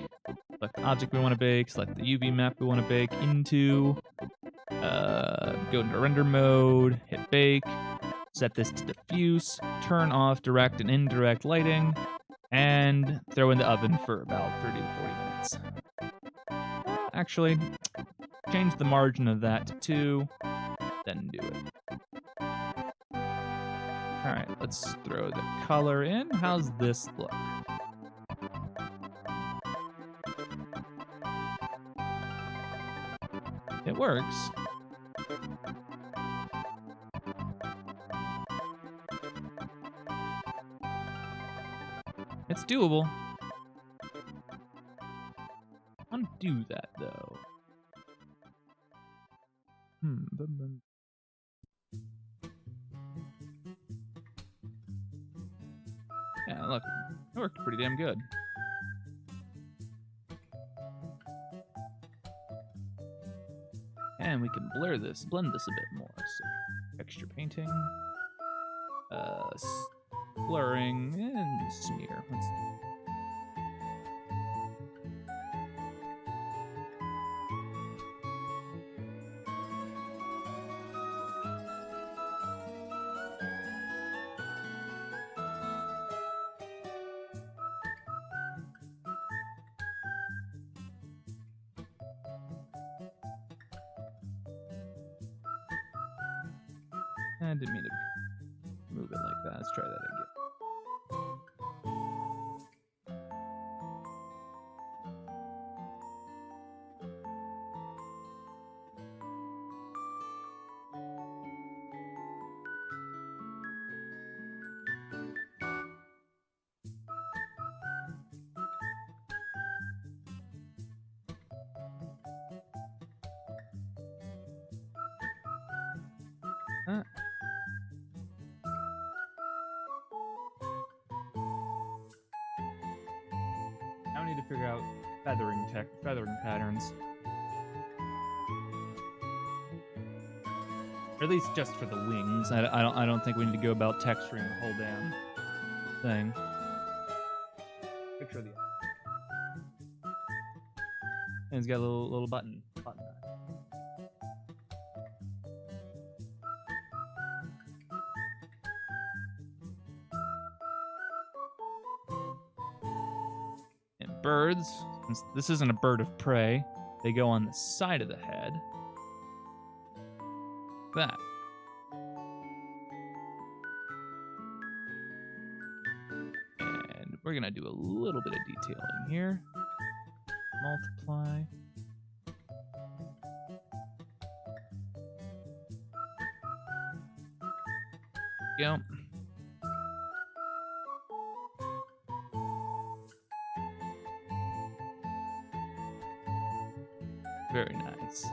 select the object we want to bake, select the UV map we want to bake into, go into render mode, hit bake, set this to diffuse, turn off direct and indirect lighting, and throw in the oven for about 30 to 40 minutes. Actually, change the margin of that to 2, then do it. Alright, let's throw the color in. How's this look? It works. It's doable. Undo that though. Yeah, look, it worked pretty damn good. And we can blend this a bit more. So, texture painting, blurring, and smear. I didn't mean to move it like that. Let's try that again. Now we need to figure out feathering patterns. Or at least just for the wings. I don't think we need to go about texturing the whole damn thing. Picture the and it's got a little button. birds, since this isn't a bird of prey, they go on the side of the head. That. And we're gonna do a little bit of detailing here. Multiply. Go. Very nice.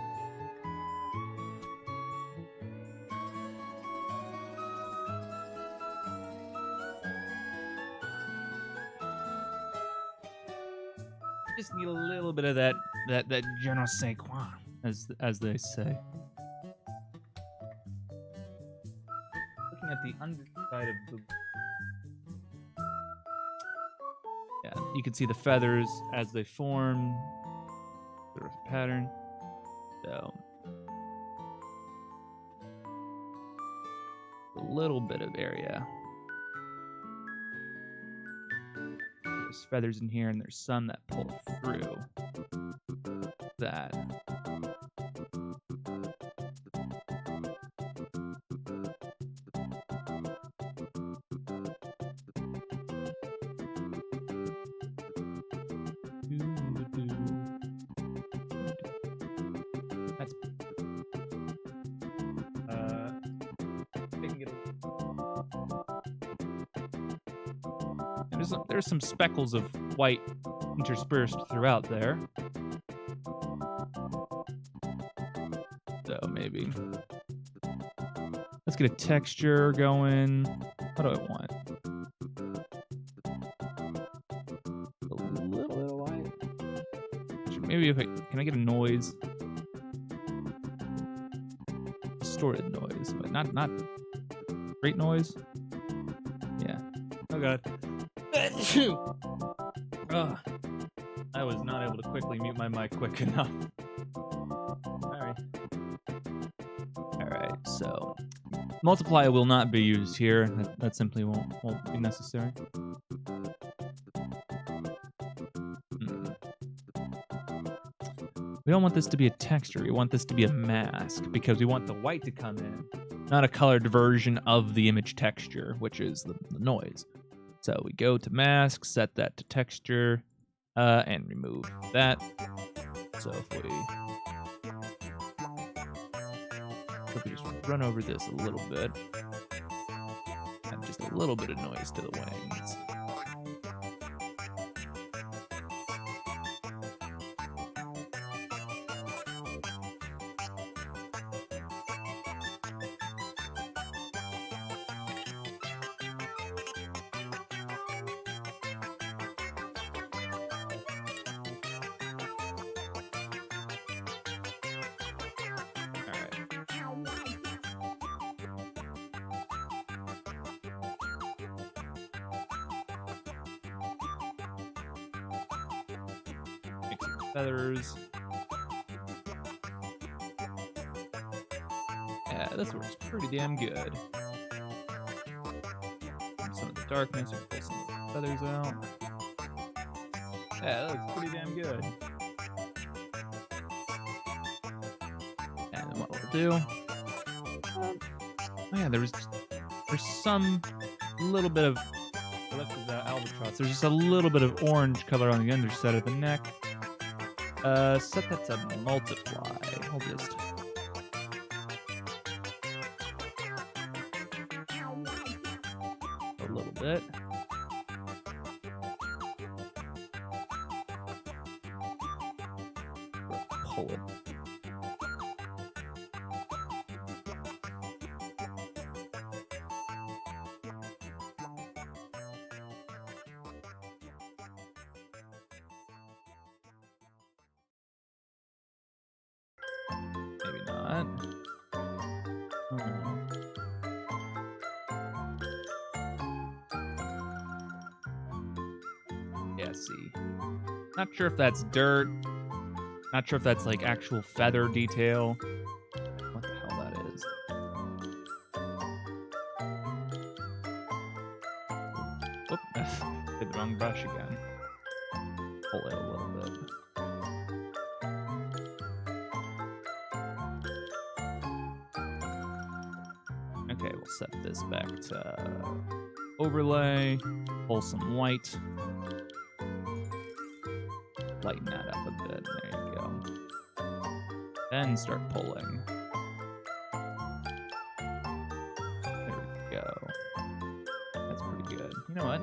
Just need a little bit of that je ne sais quoi, as they say. Looking at the underside of the, yeah, you can see the feathers as they form, sort of a pattern. So a little bit of area. There's feathers in here, and there's some that pull through that. That's there's some speckles of white interspersed throughout there. So maybe let's get a texture going. What do I want? A little bit of white. Maybe if can I get a noise? Distorted noise, but not great noise. Yeah. Oh god. Ugh. I was not able to quickly mute my mic quick enough. Alright, so multiply will not be used here. That simply won't be necessary. We don't want this to be a texture. We want this to be a mask because we want the white to come in, not a colored version of the image texture, which is the noise. So we go to mask, set that to texture, and remove that. So if we just run over this a little bit, add just a little bit of noise to the wings. Feathers. Yeah, this works pretty damn good. Some of the darkness, or pull some of the feathers out. Yeah, that looks pretty damn good. And then what we'll do? Oh yeah, there's some little bit of. I left the albatross. There's just a little bit of orange color on the underside of the neck. Set that to multiply. I'll just a little bit. Pull it. Maybe not. Yeah, see. Not sure if that's dirt. Not sure if that's like actual feather detail. What the hell that is. Oop, did the wrong brush again. pull it a little bit. Okay, we'll set this back to overlay, pull some white, lighten that up a bit. There you go. Then start pulling. There we go. That's pretty good. You know what?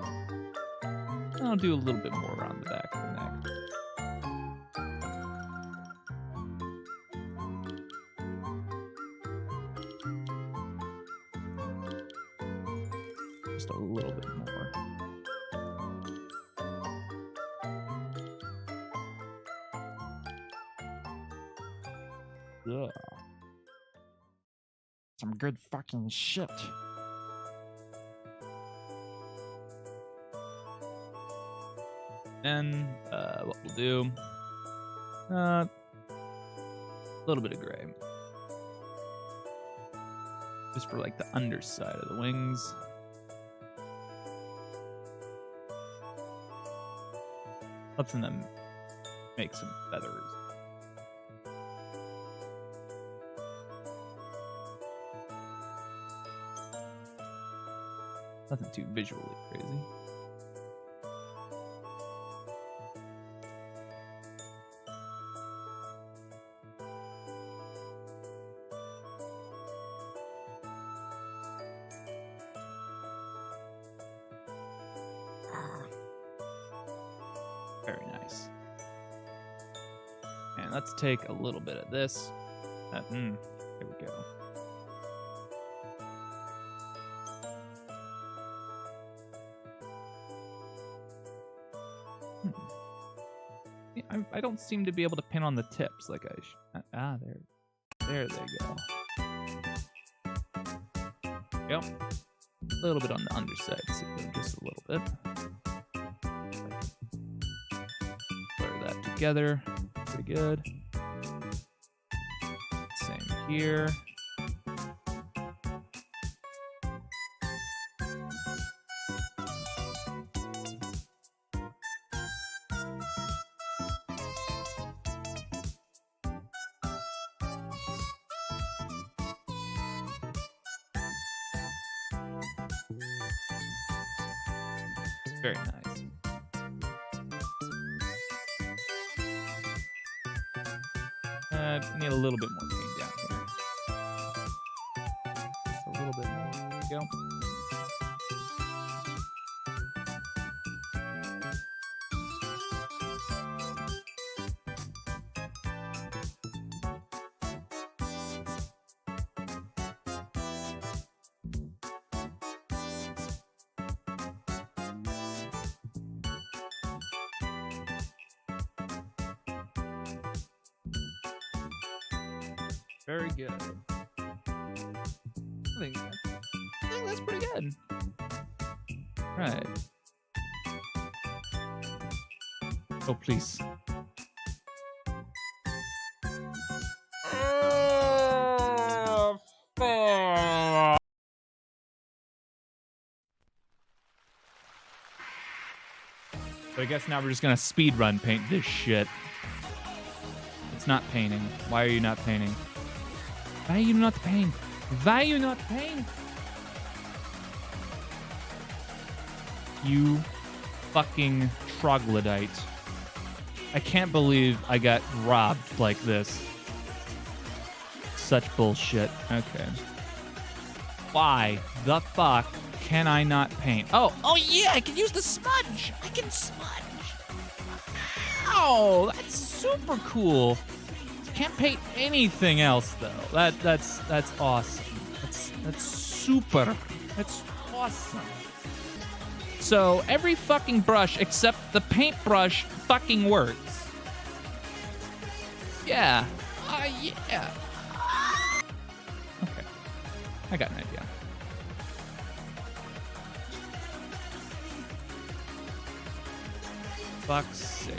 I'll do a little bit more around the back of the neck. Just a little bit more. Yeah. Some good fucking shit. Then, what we'll do, a little bit of gray. Just for like the underside of the wings. Something that makes some feathers. Nothing too visually crazy. Very nice. And let's take a little bit of this. Here we go. Yeah, I don't seem to be able to pin on the tips like I should. There they go. Yep. A little bit on the underside, so just a little bit. Blur that together. Pretty good. Same here. Very nice. I need a little bit more paint down here. Just a little bit more. There we go. Very good. I think that's pretty good. Right. Oh, please. So I guess now we're just gonna speed run paint this shit. It's not painting. Why are you not painting? Why are you not paint? Why are you not paint? You fucking troglodyte. I can't believe I got robbed like this. Such bullshit. Okay. Why the fuck can I not paint? Oh yeah, I can use the smudge. I can smudge. Ow, that's super cool. Can't paint anything else though. That's awesome. That's super. That's awesome. So every fucking brush except the paintbrush fucking works. Yeah. Yeah. Okay. I got an idea. Fuck's sake.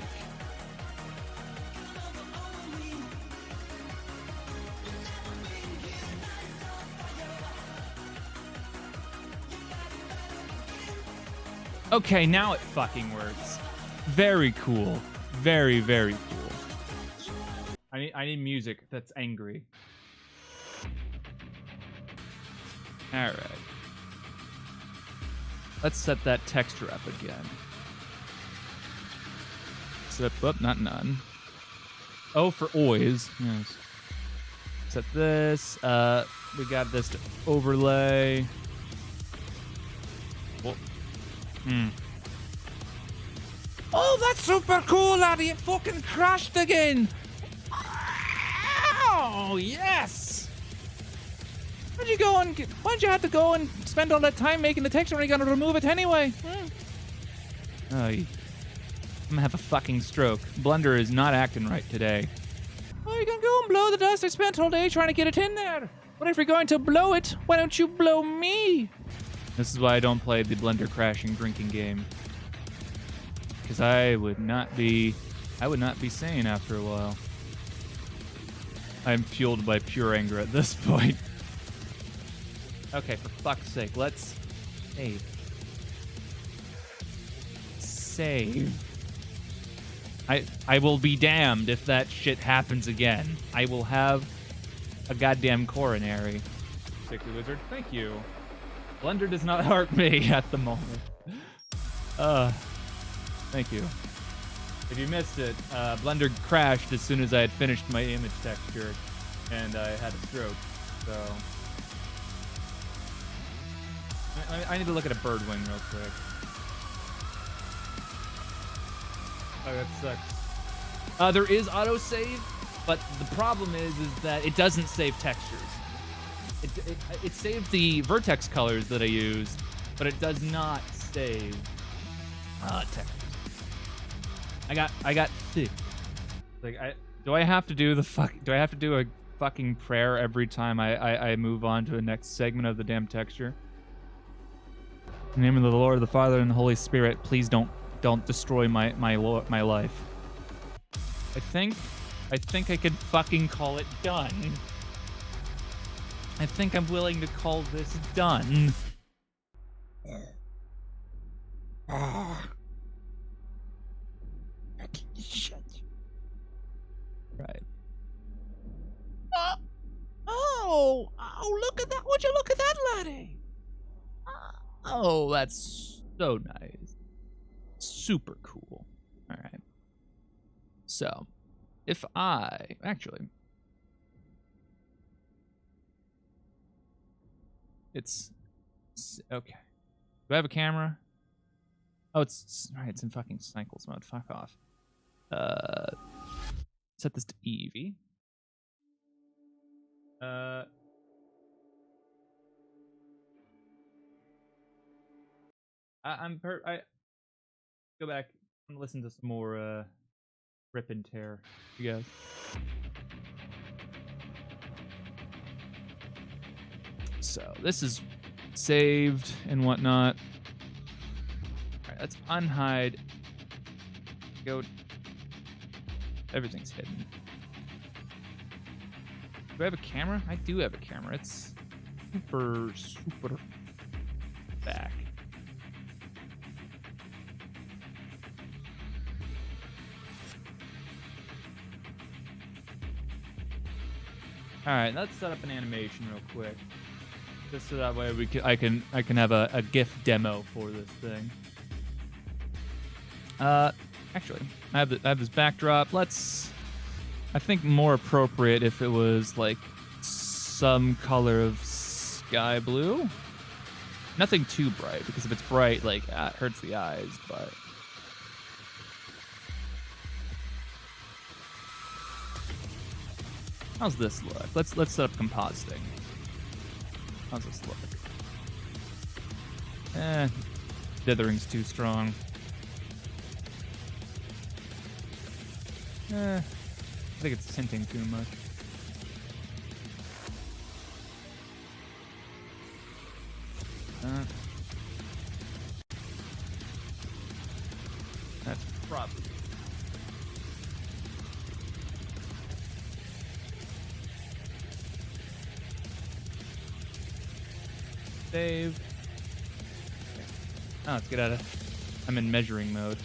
Okay, now it fucking works. Very cool. very, very cool. I need music that's angry. All right. Let's set that texture up again. Set up, not none. Oh, for always. Yes. Set this. We got this to overlay. Well, Oh, that's super cool, laddie. It fucking crashed again. Oh, yes. Why'd you have to go and spend all that time making the texture when you're gonna remove it anyway? Oh, I'm gonna have a fucking stroke. Blender is not acting right today. Oh, you can go and blow the dust. I spent all day trying to get it in there. But if you're going to blow it, why don't you blow me? This is why I don't play the Blender crashing drinking game. Because I would not be sane after a while. I'm fueled by pure anger at this point. Okay, for fuck's sake, let's save. Save. I will be damned if that shit happens again. I will have a goddamn coronary. Sickly Wizard, thank you. Blender does not hurt me at the moment. Thank you. If you missed it, Blender crashed as soon as I had finished my image texture, and I had a stroke, so... I need to look at a bird wing real quick. Oh, that sucks. There is autosave, but the problem is that it doesn't save textures. It saved the vertex colors that I used, but it does not save textures. I got sick. Like do I have to do a fucking prayer every time I move on to the next segment of the damn texture? In the name of the Lord, the Father, and the Holy Spirit, please don't destroy my life. I think I could fucking call it done. I think I'm willing to call this done. Shit. Right. Oh, look at that. Would you look at that, laddie? Oh, that's so nice. Super cool. All right. So, if it's okay. Do I have a camera? Oh, it's in fucking cycles mode. Fuck off. Set this to Eevee. I go back and listen to some more Rip and Tear, you guys. So this is saved and whatnot. All right, let's unhide. Go. Everything's hidden. Do I have a camera? I do have a camera. It's super back. All right, let's set up an animation real quick, just so that way I can have a GIF demo for this thing. Actually, I have this backdrop. I think more appropriate if it was like some color of sky blue. Nothing too bright, because if it's bright, like it hurts the eyes. But how's this look? Let's set up compositing. How's this look? Dithering's too strong. I think it's tinting too much. That's probably. Save. Oh, let's get out of. I'm in measuring mode.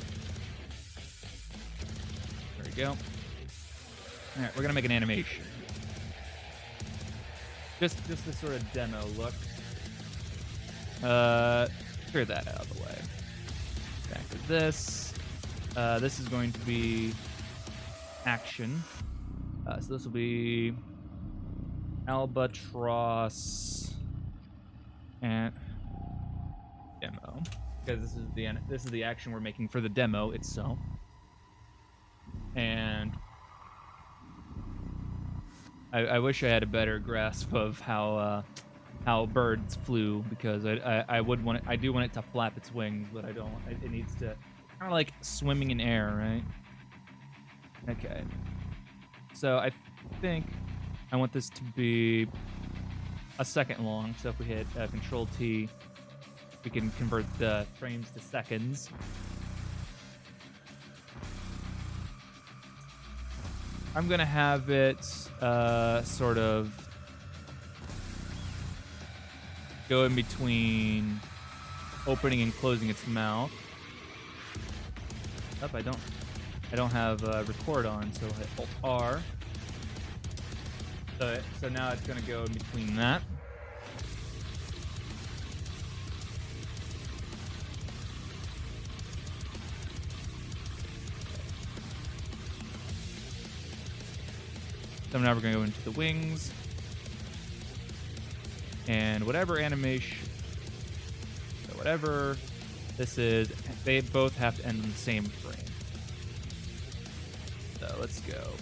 go. All right, we're gonna make an animation. Just this sort of demo look. Clear that out of the way. Back to this. This is going to be action. So this will be Albatross and demo, because this is the action we're making for the demo itself. And I wish I had a better grasp of how birds flew, because I do want it to flap its wings, but I don't. It needs to kind of like swimming in air, right? Okay. So I think I want this to be a second long. So if we hit Control T, we can convert the frames to seconds. I'm gonna have it sort of go in between opening and closing its mouth. Oh, I don't have record on, so I'll hit Alt R. So now it's gonna go in between that. So now we're gonna go into the wings. And whatever animation, so whatever this is, they both have to end in the same frame. So let's go.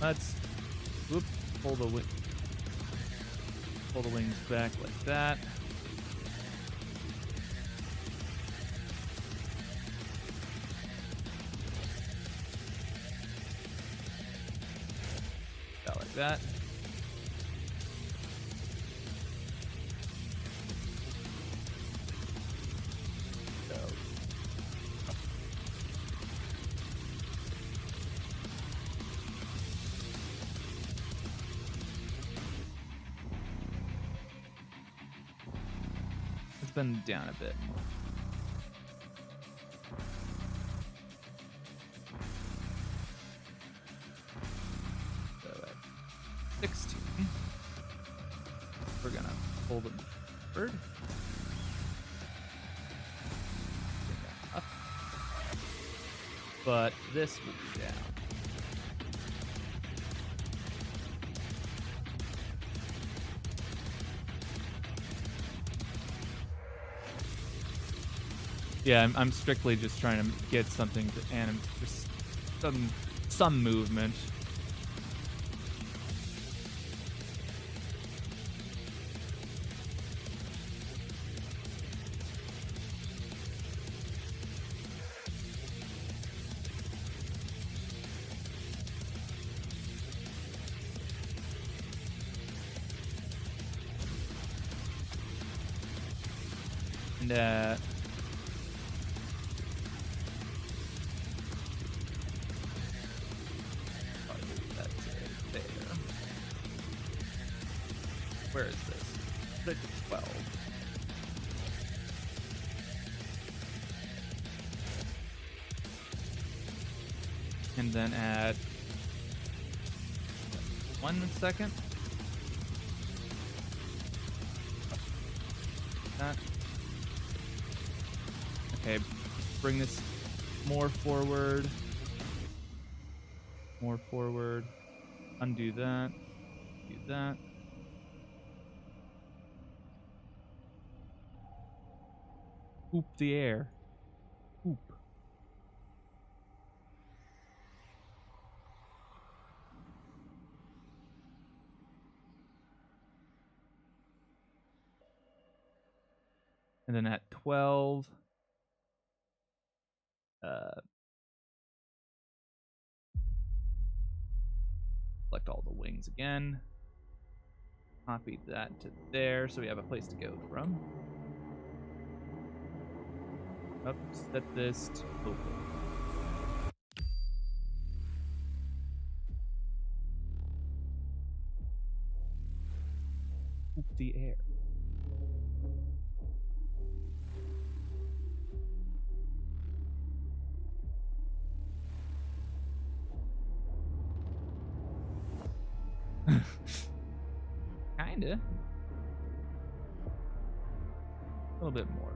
Let's pull the wings back like that. Like that. So. Let's bend down a bit. So at 16, we're gonna pull the bird. Bring that up. But this will be down. Yeah, I'm strictly just trying to get something to animate, just some movement. And where is this? Click 12. And then add 1 second. That. Okay, bring this more forward. More forward. Undo that. Do that. Hoop the air. Hoop. And then at 12, select all the wings again. Copy that to there, so we have a place to go from. Up, set this to open. Hoop the air. Kinda. A little bit more.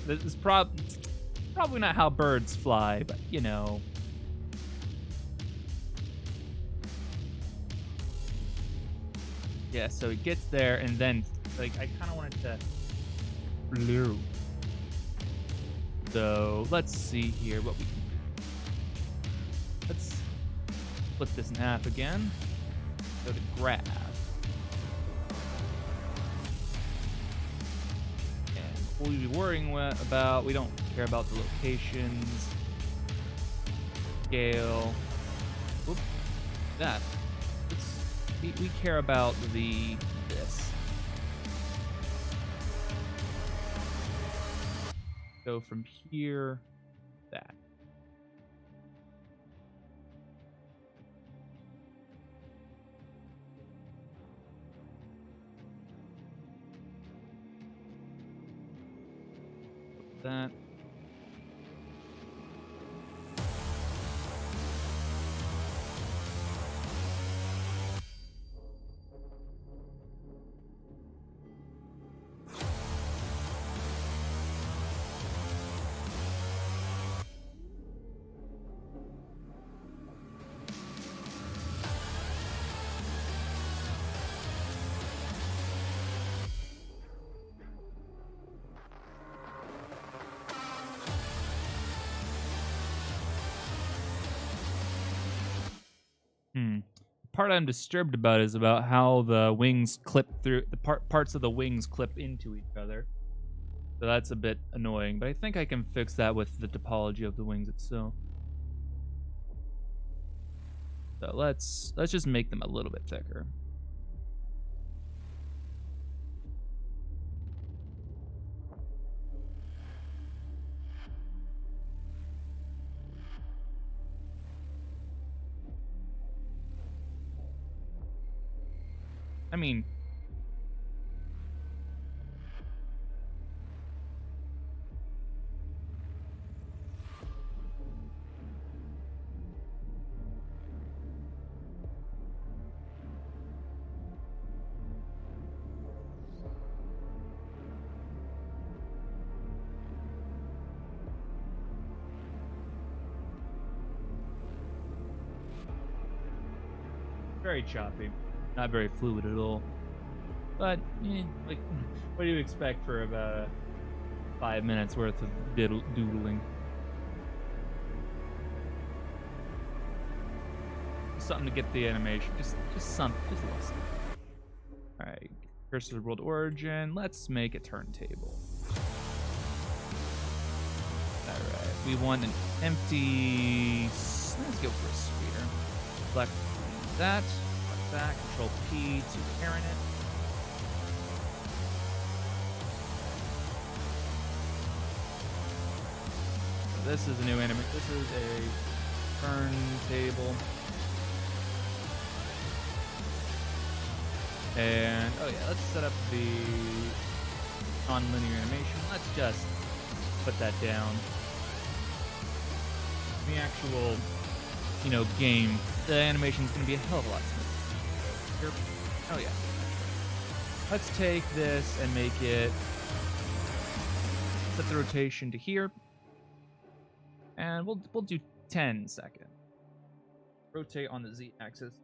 This is probably not how birds fly, but you know. Yeah, so he gets there, and then like I kind of wanted to blue. So let's see here what we can do. Let's split this in half again. Go to grab. What we'll be worrying about, we don't care about the locations, scale. Whoop, that. We care about this. Go from here, that. That. The part I'm disturbed about is about how the wings clip through the parts of the wings clip into each other. So that's a bit annoying, but I think I can fix that with the topology of the wings itself. So let's just make them a little bit thicker. I mean, very choppy, not very fluid at all. But, like, what do you expect for about 5 minutes worth of doodling? Something to get the animation, just something, just a little something. All right, cursor world origin. Let's make a turntable. All right, we want an empty. Let's go for a sphere. Select that. Select that. Control P to parent it. This is a new animation. This is a turntable. And, oh yeah, let's set up the non-linear animation. Let's just put that down. The actual, game, the animation is going to be a hell of a lot smoother. Oh yeah. Let's take this and make it, set the rotation to here. And we'll do 10 seconds. Rotate on the Z-axis.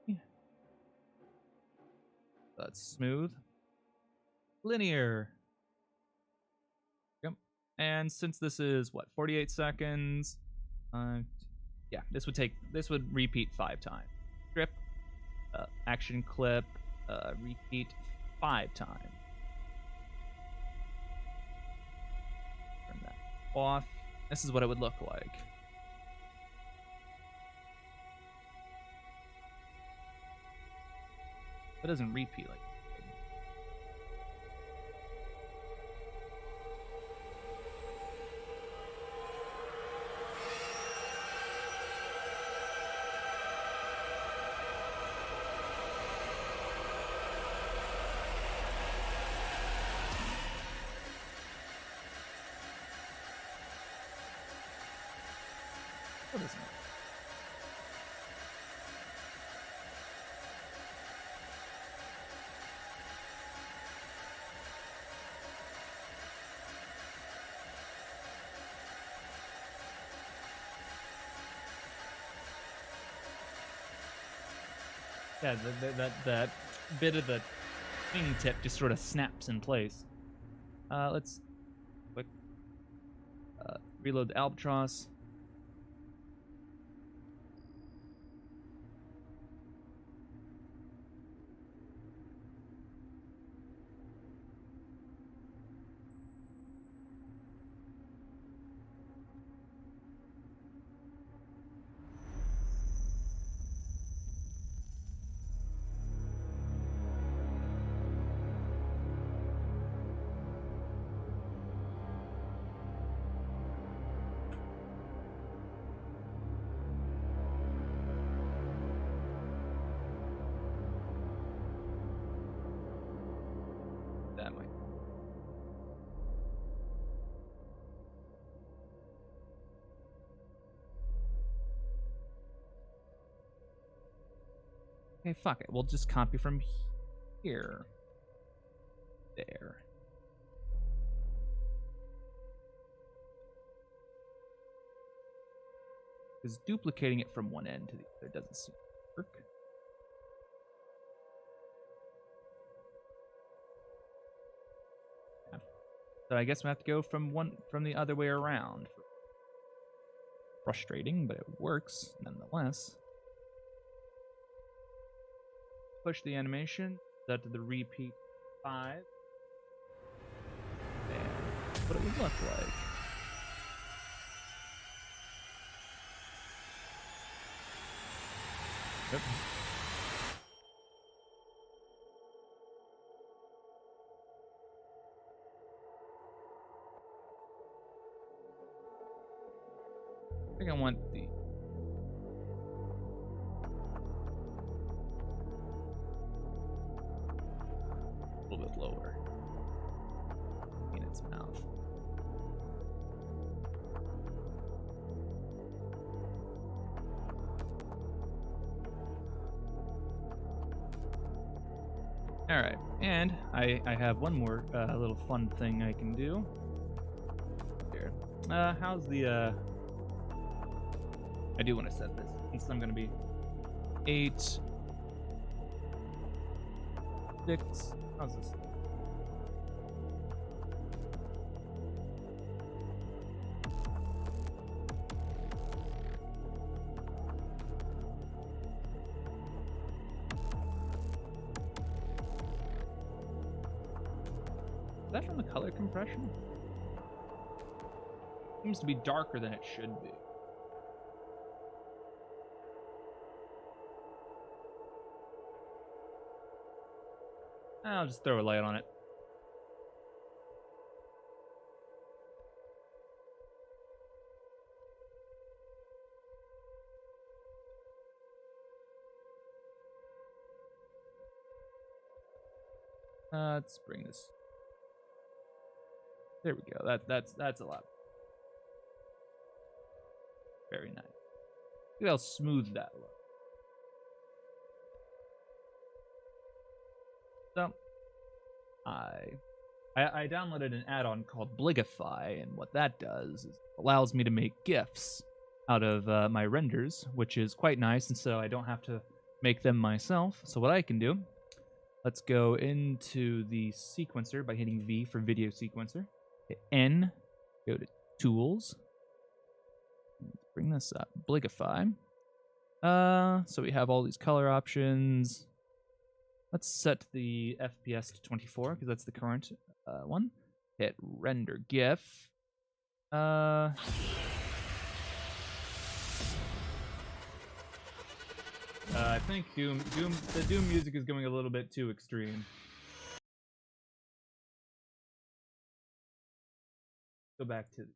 Yeah. That's smooth. Linear. Yep. And since this is 48 seconds, yeah, this would repeat 5 times. Strip, action clip, repeat 5 times. Off. This is what it would look like. It doesn't repeat like What is it? Yeah, that bit of the wingtip just sort of snaps in place. Let's quick reload the Albatross. That way. Okay, fuck it. We'll just copy from here. There. Because duplicating it from one end to the other doesn't seem to work. Yeah. So I guess we have to go from the other way around. Frustrating, but it works nonetheless. Push the animation. That to the repeat 5. And what it would look like. Yep. I think I want the a little bit lower in its mouth. All right, and I have one more little fun thing I can do here. How's the I do want to set this since I'm going to be 8, 6. How's this? Is that from the color compression? Seems to be darker than it should be. I'll just throw a light on it. Let's bring this. There we go. That's a lot. Very nice. Look how smooth that looks. So, I downloaded an add-on called Bligify, and what that does is allows me to make GIFs out of my renders, which is quite nice, and so I don't have to make them myself. So what I can do, let's go into the sequencer by hitting V for video sequencer. Hit N, go to Tools. Let's bring this up, Bligify. So we have all these color options. Let's set the FPS to 24 because that's the current one. Hit render GIF. I think the Doom music is going a little bit too extreme. Go back to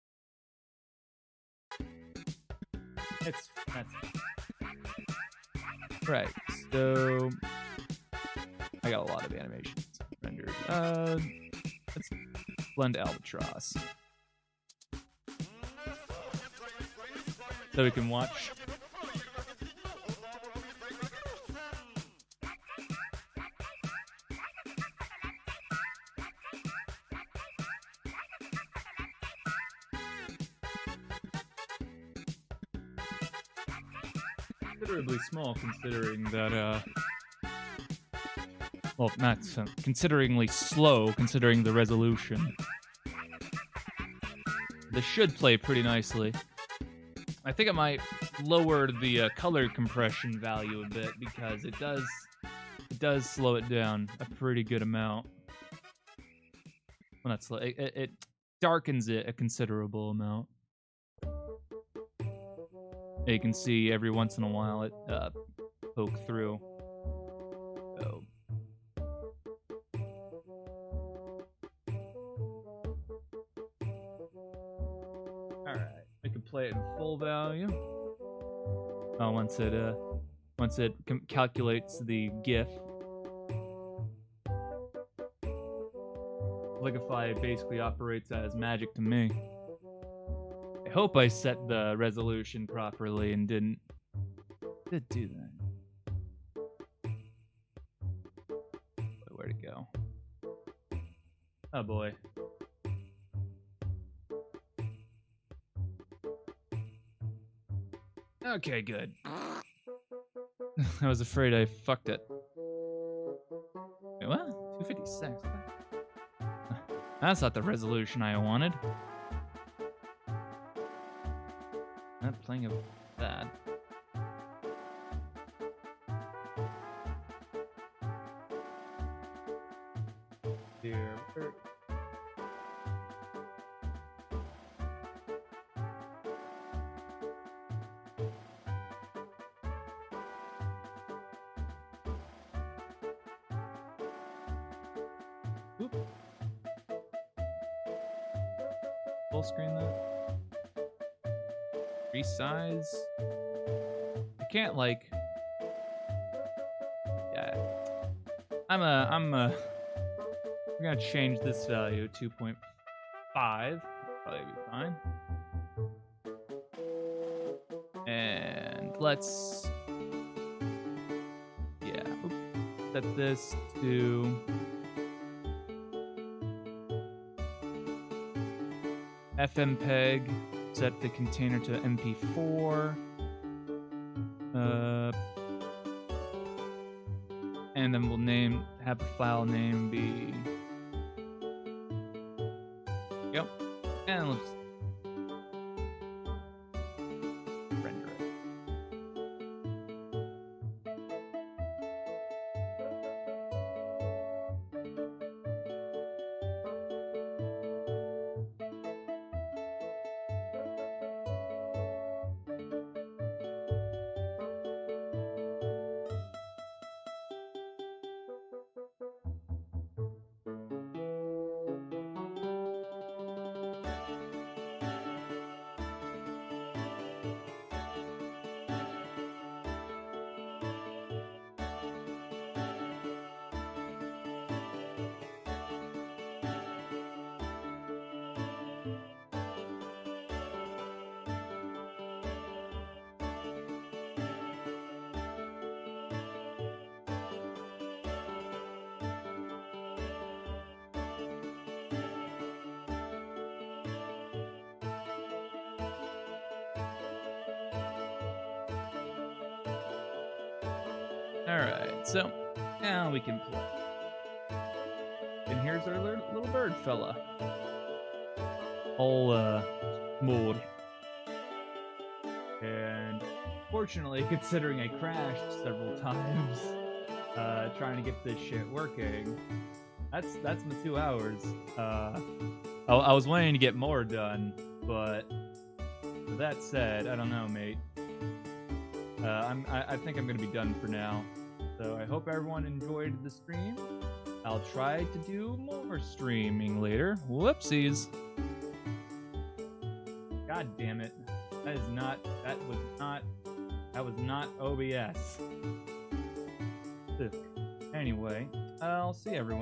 that's right. So I got a lot of animations rendered. Let's blend Albatross. so we can watch. Considerably small, considering that, well, not so, consideringly slow, considering the resolution. This should play pretty nicely. I think I might lower the color compression value a bit because it does slow it down a pretty good amount. Well, not slow. It darkens it a considerable amount. You can see every once in a while it poke through. So. All right, I can play it in full value. Oh, once it calculates the GIF. Ligify basically operates as magic to me. I hope I set the resolution properly and did do that. Where'd it go? Oh boy. Okay, good. I was afraid I fucked it. Wait, what? 256. That's not the resolution I wanted. Not playing of that. Dear. Oop. Full screen that. Resize. I can't like. Yeah. We're gonna change this value 2.5. Probably be fine. And let's. Yeah. Oops. Set this to. FMPEG, set the container to MP4, and then we'll have the file name be, yep, and let's render it. Alright, so now we can play. And here's our little bird fella. All more. And fortunately, considering I crashed several times trying to get this shit working, that's my 2 hours. I was wanting to get more done, but with that said, I don't know, mate. I think I'm gonna be done for now. So I hope everyone enjoyed the stream. I'll try to do more streaming later. Whoopsies. God damn it. That was not OBS. Anyway, I'll see everyone.